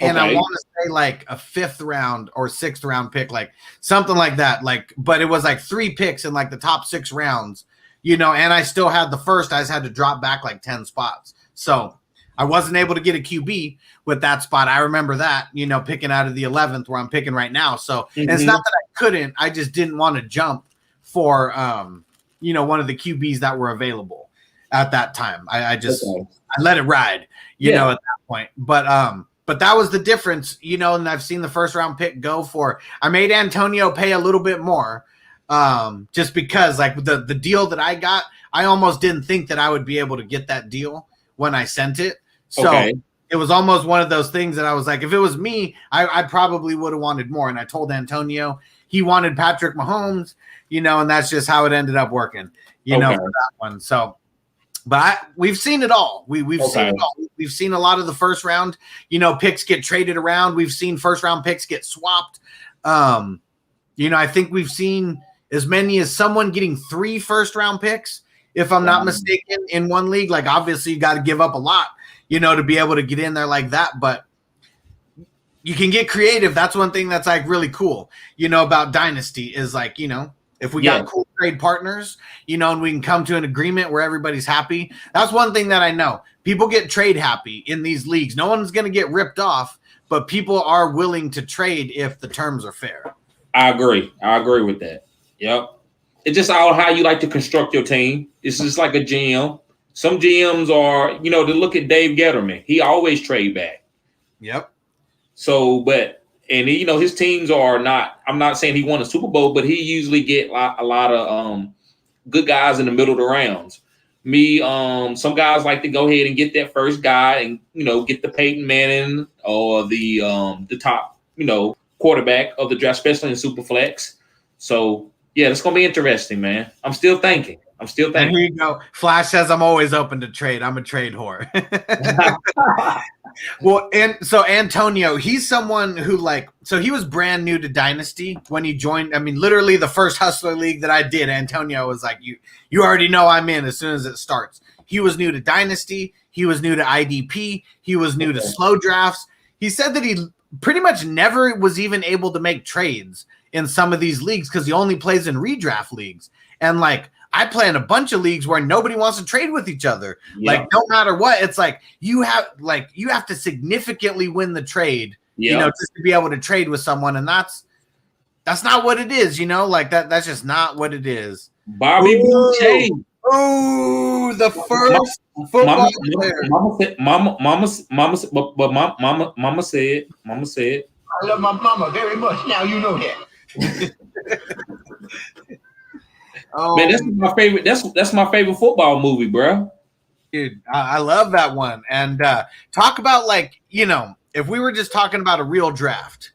And I want to say like a 5th round or 6th round pick, like something like that. But it was like 3 picks in like the top 6 rounds, and I still had the first. I just had to drop back like 10 spots. So I wasn't able to get a QB with that spot. I remember that, picking out of the 11th where I'm picking right now. So and it's not that I couldn't, I just didn't want to jump for, one of the QBs that were available at that time. I let it ride, at that point. But that was the difference, and I've seen the first round pick go for, I made Antonio pay a little bit more just because like the deal that I got, I almost didn't think that I would be able to get that deal when I sent it. So it was almost one of those things that I was like, if it was me, I probably would have wanted more. And I told Antonio he wanted Patrick Mahomes, and that's just how it ended up working, for that one. So, but we've seen it all. We've seen it all. We've seen a lot of the first round, picks get traded around. We've seen first round picks get swapped. I think we've seen as many as someone getting 3 first round picks, if I'm not mistaken, in one league. Like obviously you got to give up a lot, to be able to get in there like that. But you can get creative. That's one thing that's like really cool, about Dynasty is like, if we got cool trade partners, and we can come to an agreement where everybody's happy. That's one thing that I know. People get trade happy in these leagues. No one's going to get ripped off, but people are willing to trade if the terms are fair. I agree with that. Yep. It's just all how you like to construct your team. It's just like a GM. Some GMs are, to look at Dave Getterman. He always trade back. Yep. So, and his teams are not. I'm not saying he won a Super Bowl, but he usually get a lot of good guys in the middle of the rounds. Some guys like to go ahead and get that first guy and get the Peyton Manning or the top quarterback of the draft, especially in Superflex. So yeah, it's gonna be interesting, man. I'm still thinking. And here you go. Flash says I'm always open to trade. I'm a trade whore. Well, and so Antonio, he's someone who he was brand new to Dynasty when he joined. I mean, literally the first Hustler League that I did, Antonio was like, you already know I'm in as soon as it starts. He was new to Dynasty. He was new to IDP. He was new to slow drafts. He said that he pretty much never was even able to make trades in some of these leagues because he only plays in redraft leagues. And I play in a bunch of leagues where nobody wants to trade with each other. Yeah. No matter what, it's you have to significantly win the trade, just to be able to trade with someone. And that's not what it is, that's just not what it is. Bobby Boucher. Oh, the first football player. Mama said. I love my mama very much. Now you know that. Oh man, that's my favorite. That's my favorite football movie, bro. Dude, I love that one. And talk about if we were just talking about a real draft,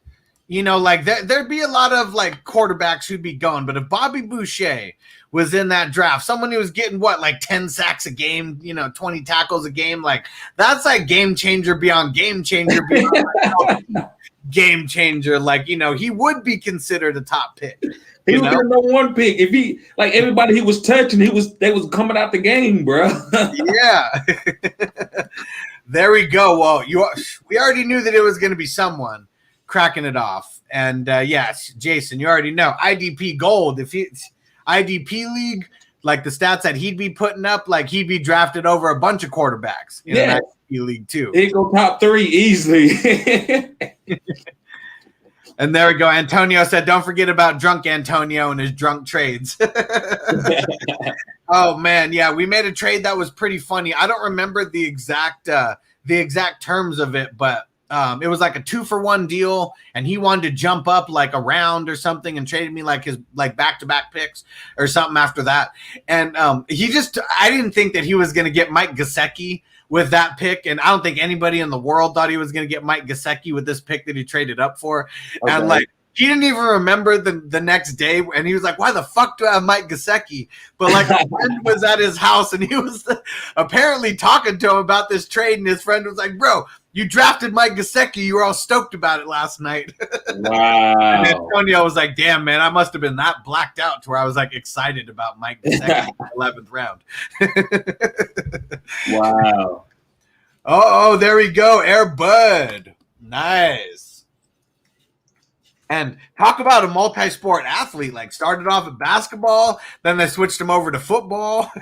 there'd be a lot of quarterbacks who'd be going. But if Bobby Boucher was in that draft, someone who was getting 10 sacks a game, 20 tackles a game, that's game changer beyond game changer beyond game changer. He would be considered a top pick. He was the number one pick. If he everybody he was touching, they was coming out the game, bro. Yeah. There we go. Well, we already knew that it was going to be someone cracking it off. And yes, Jason, you already know IDP gold. If it's IDP league, the stats that he'd be putting up, he'd be drafted over a bunch of quarterbacks in an IDP league too. He'd go top 3 easily. And there we go. Antonio said, don't forget about drunk Antonio and his drunk trades. Oh, man. Yeah, we made a trade that was pretty funny. I don't remember the exact terms of it, but it was a 2-for-1 deal, and he wanted to jump up a round or something and traded me his back-to-back picks or something after that. And I didn't think that he was going to get Mike Gesicki with that pick, and I don't think anybody in the world thought he was going to get Mike Gesicki with this pick that he traded up for. Okay. And he didn't even remember the next day, and he was like, "Why the fuck do I have Mike Gesicki?" But a friend was at his house, and he was apparently talking to him about this trade, and his friend was like, "Bro, you drafted Mike Gesicki. You were all stoked about it last night." Wow. And Antonio was like, "Damn, man, I must have been that blacked out to where I was excited about Mike Gesicki in the 11th round." Wow. Oh, there we go. Air Bud. Nice. And talk about a multi-sport athlete. Started off at basketball, then they switched him over to football.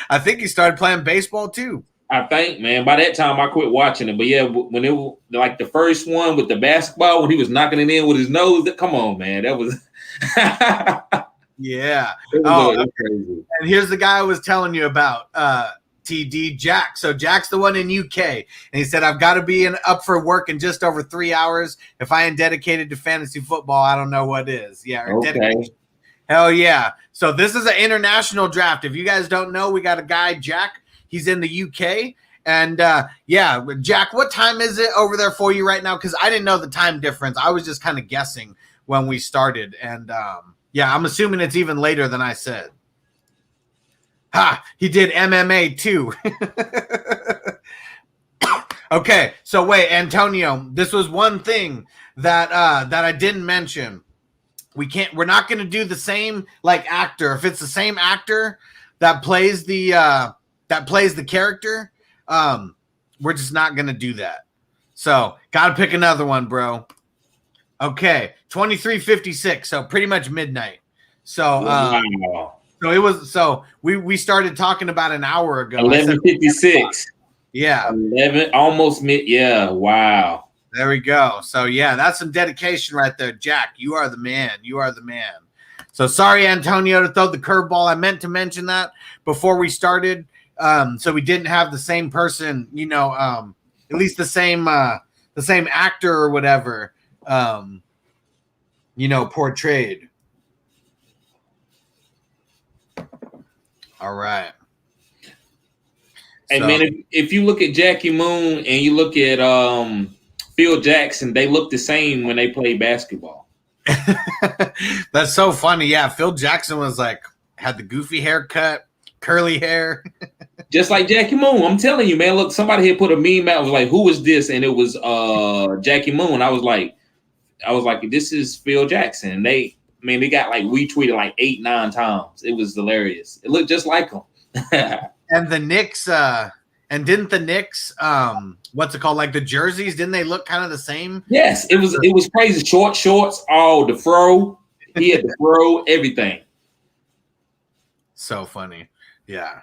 I think he started playing baseball too. I think, man, by that time I quit watching it. But yeah, when it was the first one with the basketball, when he was knocking it in with his nose, come on, man. That was yeah. That's crazy. And here's the guy I was telling you about, TD Jack. So Jack's the one in UK, and he said, I've got to be up for work in just over 3 hours. If I ain't dedicated to fantasy football, I don't know what is. Yeah. Okay. Hell yeah. So this is an international draft. If you guys don't know, we got a guy, Jack. He's in the UK. And yeah, Jack, what time is it over there for you right now? Because I didn't know the time difference. I was just kind of guessing when we started. And yeah, I'm assuming it's even later than I said. Ha! He did MMA too. Okay, so wait, Antonio, this was one thing that I didn't mention. We're not going to do the same actor. If it's the same actor that plays the character, we're just not going to do that. So, got to pick another one, bro. Okay, 23:56, so pretty much midnight. So, wow. So it was. So we started talking about an hour ago. 11:56. Yeah. 11, almost mid. Yeah. Wow. There we go. So yeah, that's some dedication right there, Jack. You are the man. You are the man. So sorry, Antonio, to throw the curveball. I meant to mention that before we started, so we didn't have the same person. At least the actor or whatever, portrayed. All right. Hey, man, if you look at Jackie Moon and you look at Phil Jackson, they look the same when they play basketball. That's so funny. Yeah, Phil Jackson was like, had the goofy haircut, curly hair. Just like Jackie Moon. I'm telling you, man, look, somebody had put a meme out, was like, who is this? And it was Jackie Moon. I was like, this is Phil Jackson. And they got like retweeted like 8-9 times. It was hilarious. It looked just like him. And the Knicks, didn't the Knicks, what's it called? Like the jerseys, didn't they look kind of the same? Yes, it was crazy. Short shorts, the fro. He had the fro, everything. So funny. Yeah.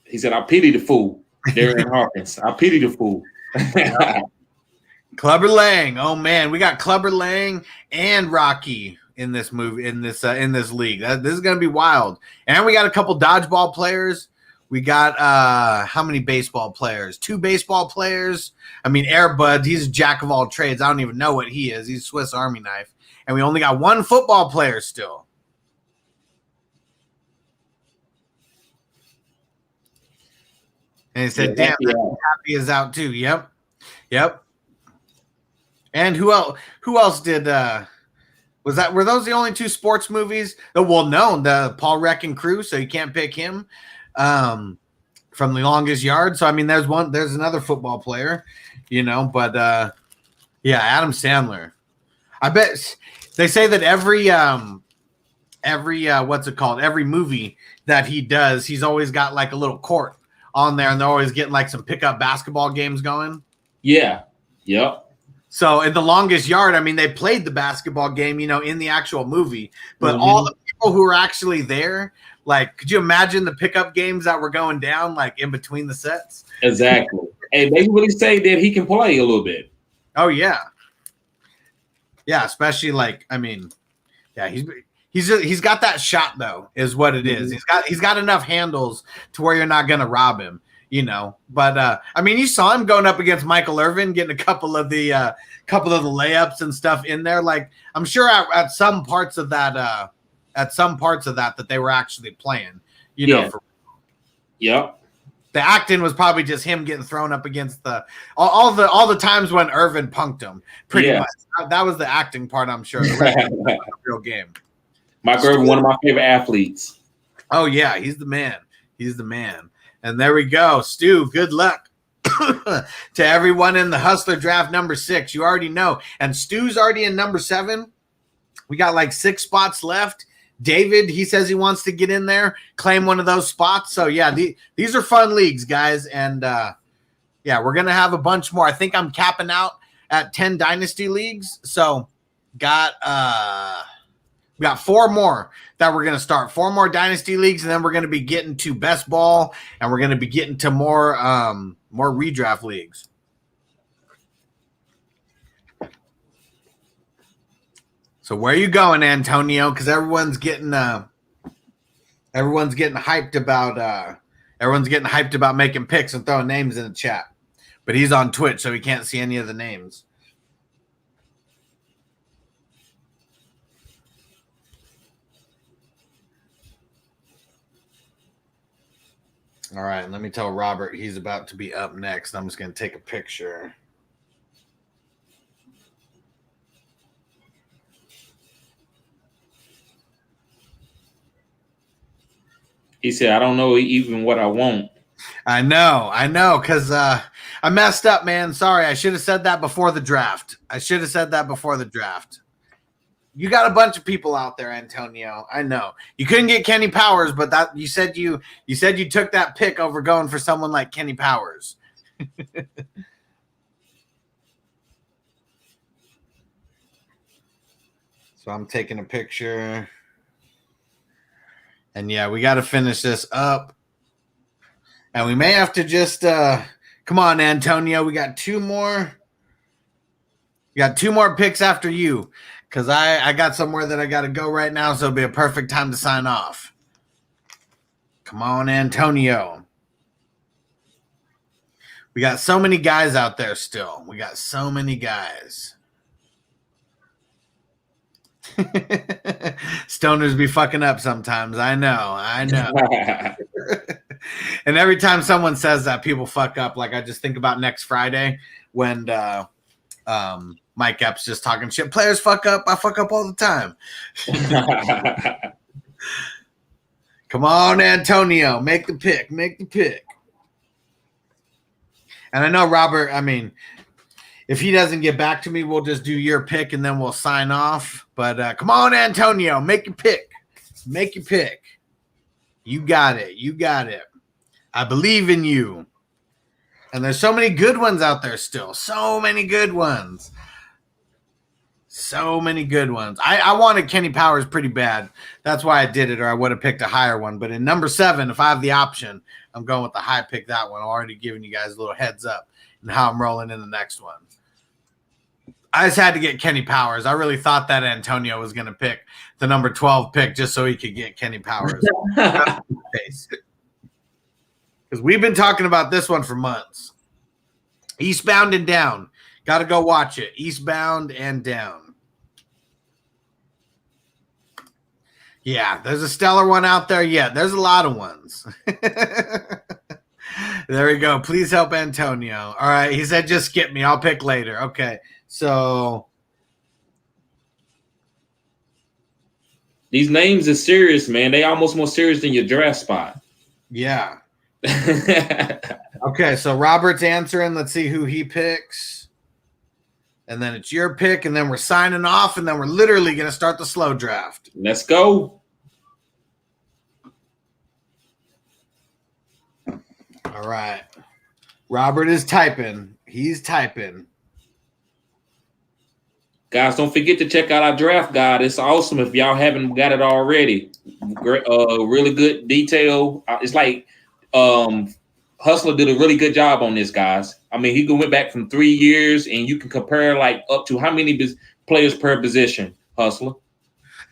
He said, I pity the fool. Darren Hawkins. I pity the fool. Clubber Lang. Oh man, we got Clubber Lang and Rocky in this movie, in this league. This is gonna be wild. And we got a couple dodgeball players. We got how many baseball players? 2 baseball players. I mean, Air Bud, he's a jack of all trades. I don't even know what he is. He's Swiss Army knife. And we only got 1 football player still. And he said, "Damn, Happy is out too." Yep. And who else did? Were those the only 2 sports movies? Oh, well, no, the Paul Rudd and crew. So you can't pick him from The Longest Yard. So I mean, there's another football player, But Adam Sandler. I bet they say that every what's it called? Every movie that he does, he's always got like a little court on there, and they're always getting like some pickup basketball games going. Yeah. Yep. So in The Longest Yard, I mean, they played the basketball game, in the actual movie, but all the people who were actually there, like, could you imagine the pickup games that were going down, like in between the sets? Exactly. And they really say that he can play a little bit. Oh yeah. Yeah. Especially like, I mean, yeah, he's got that shot though, is what it is. He's got enough handles to where you're not going to rob him. But I mean, you saw him going up against Michael Irvin, getting a couple of the layups and stuff in there. Like, I'm sure at some parts of that that they were actually playing. Yep. The acting was probably just him getting thrown up against all the times when Irvin punked him. Pretty much. That was the acting part, I'm sure. The rest of the real game. Michael Irvin, one of my favorite athletes. Oh yeah, he's the man. And there we go. Stu, good luck to everyone in the Hustler Draft number 6. You already know. And Stu's already in number 7. We got like 6 spots left. David, he says he wants to get in there, claim one of those spots. So, yeah, these are fun leagues, guys. And, we're going to have a bunch more. I think I'm capping out at 10 Dynasty leagues. So, we got 4 more that we're going to start. 4 more Dynasty leagues, and then we're going to be getting to best ball, and we're going to be getting to more redraft leagues. So where are you going, Antonio? Because everyone's getting hyped about making picks and throwing names in the chat. But he's on Twitch, so he can't see any of the names. All right, let me tell Robert he's about to be up next. I'm just going to take a picture. He said, I don't know even what I want. I know, because I messed up, man. Sorry, I should have said that before the draft. You got a bunch of people out there, Antonio. I know. You couldn't get Kenny Powers, but that you said you took that pick over going for someone like Kenny Powers. So I'm taking a picture. And yeah, we got to finish this up. And we may have to just come on, Antonio. We got 2 more. We got 2 more picks after you. Because I got somewhere that I got to go right now, so it'll be a perfect time to sign off. Come on, Antonio. We got so many guys out there still. We got so many guys. Stoners be fucking up sometimes. I know. And every time someone says that, people fuck up. Like I just think about next Friday when Mike Epps just talking shit. Players fuck up. I fuck up all the time. Come on, Antonio. Make the pick. Make the pick. And I know Robert, I mean, if he doesn't get back to me, we'll just do your pick and then we'll sign off. But come on, Antonio. Make your pick. Make your pick. You got it. You got it. I believe in you. And there's so many good ones out there still. So many good ones. So many good ones. I wanted Kenny Powers pretty bad. That's why I did it, or I would have picked a higher one. But in number 7, if I have the option, I'm going with the high pick that one. I'm already giving you guys a little heads up and how I'm rolling in the next one. I just had to get Kenny Powers. I really thought that Antonio was going to pick the number 12 pick just so he could get Kenny Powers. Because we've been talking about this one for months. Eastbound and Down. Got to go watch it. Eastbound and Down. Yeah, there's a stellar one out there. Yeah, there's a lot of ones. There we go. Please help Antonio. All right, he said just skip me. I'll pick later. Okay, so these names are serious, man. They almost more serious than your draft spot. Yeah. Okay, so Robert's answering. Let's see who he picks. And then it's your pick, and then we're signing off, and then we're literally going to start the slow draft. Let's go. All right. Robert is typing. He's typing. Guys, don't forget to check out our draft guide. It's awesome if y'all haven't got it already. Great, really good detail. It's like Hustler did a really good job on this, guys. I mean, he went back from 3 years, and you can compare like up to how many players per position, Hustler.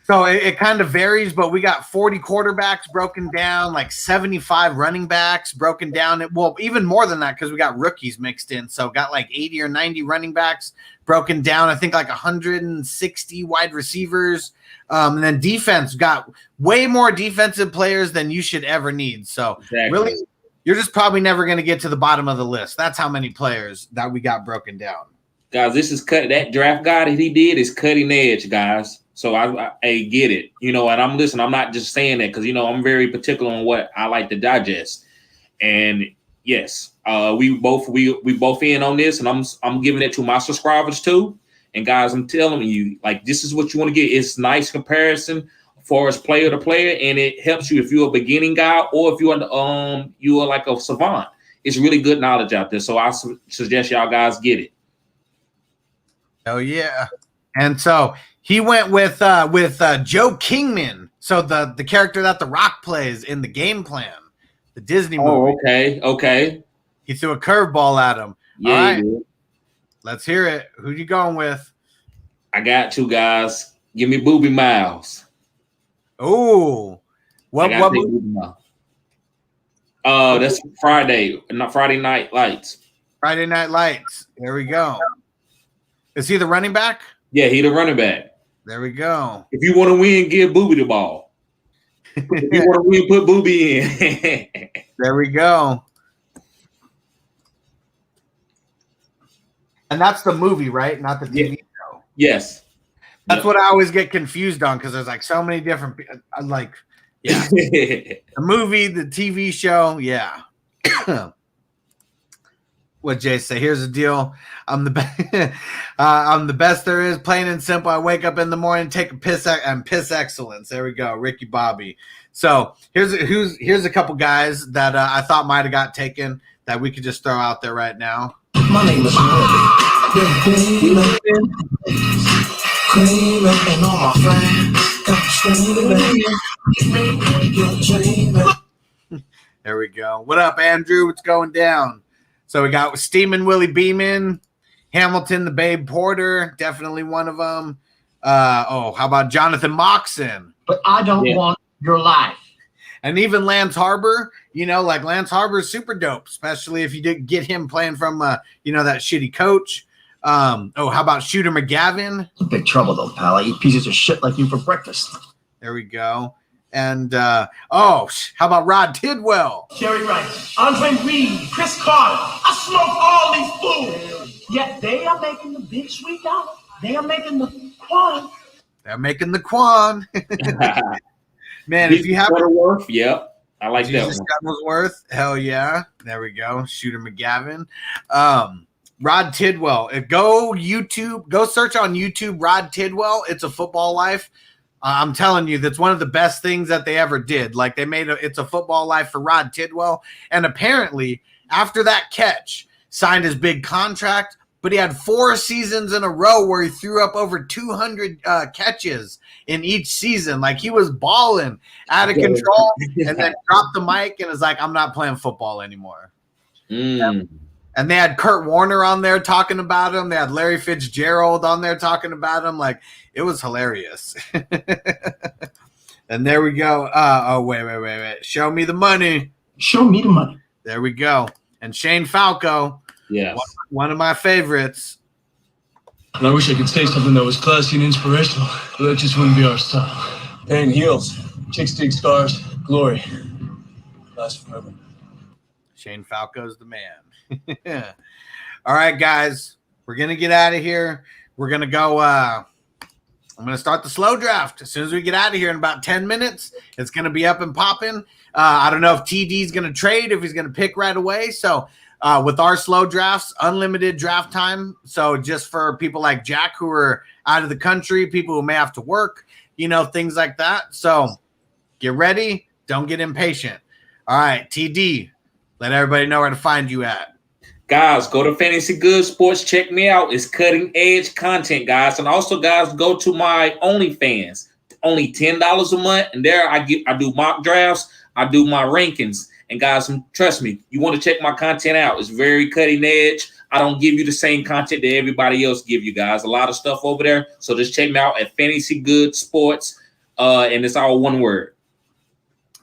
So it kind of varies, but we got 40 quarterbacks broken down, like 75 running backs broken down. Well, even more than that because we got rookies mixed in. So got like 80 or 90 running backs broken down. I think like 160 wide receivers. And then defense got way more defensive players than you should ever need. So exactly. Really, you're just probably never going to get to the bottom of the list. That's how many players that we got broken down. Guys, this is that draft guide that he did is cutting edge, guys. So I get it, and I'm not just saying that because, I'm very particular on what I like to digest. And yes, we both in on this, and I'm giving it to my subscribers too. And guys, I'm telling you, like, this is what you want to get. It's nice comparison for as player to player, and it helps you if you're a beginning guy or if you're like a savant. It's really good knowledge out there. So I suggest y'all guys get it. Oh yeah. And so he went with Joe Kingman. So the character that The Rock plays in The Game Plan, the Disney movie. Oh, okay. He threw a curveball at him. Yeah, all right. Let's hear it. Who you going with? I got 2 guys. Give me Booby Miles. Oh, what? That's Friday Night Lights. Friday Night Lights. There we go. Is he the running back? Yeah, he the running back. There we go. If you want to win, give Booby the ball. If you want to win, put Booby in. There we go. And that's the movie, right? Not the TV show. Yes. That's what I always get confused on because there's like so many different. Like, yeah, the movie, the TV show, yeah. What Jay say? Here's the deal. I'm the best. I'm the best there is. Plain and simple. I wake up in the morning, take a piss, and piss excellence. There we go, Ricky Bobby. So here's a couple guys that I thought might have got taken that we could just throw out there right now. My name is Cream and all my friends. There we go. What up, Andrew? What's going down? So we got Steamin' Willie Beeman, Hamilton, the Babe Porter, definitely one of them. How about Jonathan Moxon? But I don't want your life. And even Lance Harbor, you know, like Lance Harbor is super dope, especially if you did get him playing from, you know, that shitty coach. How about Shooter McGavin? Big trouble, though, pal. I eat pieces of shit like you for breakfast. There we go. And, how about Rod Tidwell? Jerry Rice, Andre Reed, Chris Carter. I smoke all these fools. Yet they are making the big sweet dollar. They are making the quan. They're making the quan. Man, if you have Butterworth, yep. I like Jesus that one. Shuttlesworth, hell yeah. There we go. Shooter McGavin. Rod Tidwell. Go search on YouTube Rod Tidwell. It's a Football Life. I'm telling you, that's one of the best things that they ever did. Like they made It's a Football Life for Rod Tidwell. And apparently, after that catch, signed his big contract, but he had 4 seasons in a row where he threw up over 200 catches in each season. Like he was balling out of control and then dropped the mic and was like, I'm not playing football anymore. And they had Kurt Warner on there talking about him. They had Larry Fitzgerald on there talking about him. Like it was hilarious. And there we go. Wait. Show me the money. Show me the money. There we go. And Shane Falco. Yes. One of my favorites. And I wish I could say something that was classy and inspirational, but that just wouldn't be our style. Pain heals. Chicks dig scars. Glory lasts forever. Shane Falco's the man. All right, guys. We're going to get out of here. We're going to go I'm going to start the slow draft. As soon as we get out of here in about 10 minutes, it's going to be up and popping. I don't know if TD's going to trade, if he's going to pick right away. So with our slow drafts, unlimited draft time. So just for people like Jack who are out of the country, people who may have to work, you know, things like that. So get ready. Don't get impatient. All right, TD, let everybody know where to find you at. Guys, go to Fantasy Good Sports. Check me out. It's cutting edge content, guys. And also, guys, go to my OnlyFans. Only $10 a month. And there I do mock drafts. I do my rankings. And guys, trust me, you want to check my content out. It's very cutting edge. I don't give you the same content that everybody else give you, guys. A lot of stuff over there. So just check me out at Fantasy Good Sports. And it's all one word.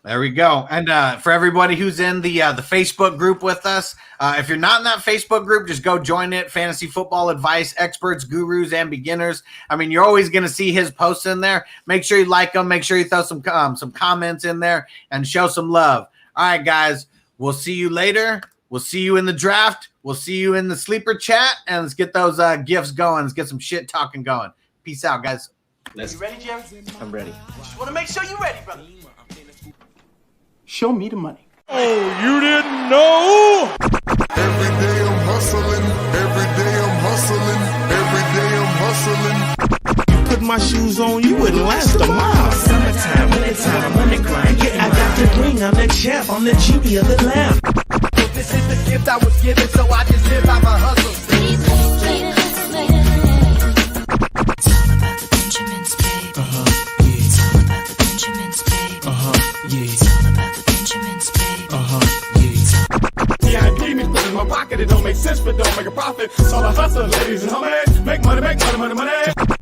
There we go. And for everybody who's in the Facebook group with us, if you're not in that Facebook group, just go join it. Fantasy Football Advice, Experts, Gurus, and Beginners. I mean, you're always going to see his posts in there. Make sure you like them. Make sure you throw some comments in there and show some love. All right, guys, we'll see you later. We'll see you in the draft. We'll see you in the sleeper chat. And let's get those gifts going. Let's get some shit talking going. Peace out, guys. You ready, Jerry? I'm ready. Just want to make sure you're ready, brother. Show me the money. Every day I'm hustling. Every day I'm hustling. Every day I'm hustling. Put my shoes on, you wouldn't last a mile. Summertime, wintertime, I'm on the grind. Yeah, I got the ring, I'm the champ, I'm the genie of the lamp. This is the gift I was given, so I just live by my hustle. It's all about the Benjamins, baby. It's all about the Benjamins, baby. It's all about the Benjamins, baby. VIP me put in my pocket, it don't make sense, but don't make a profit. So I hustle, ladies and homies. Make money, money.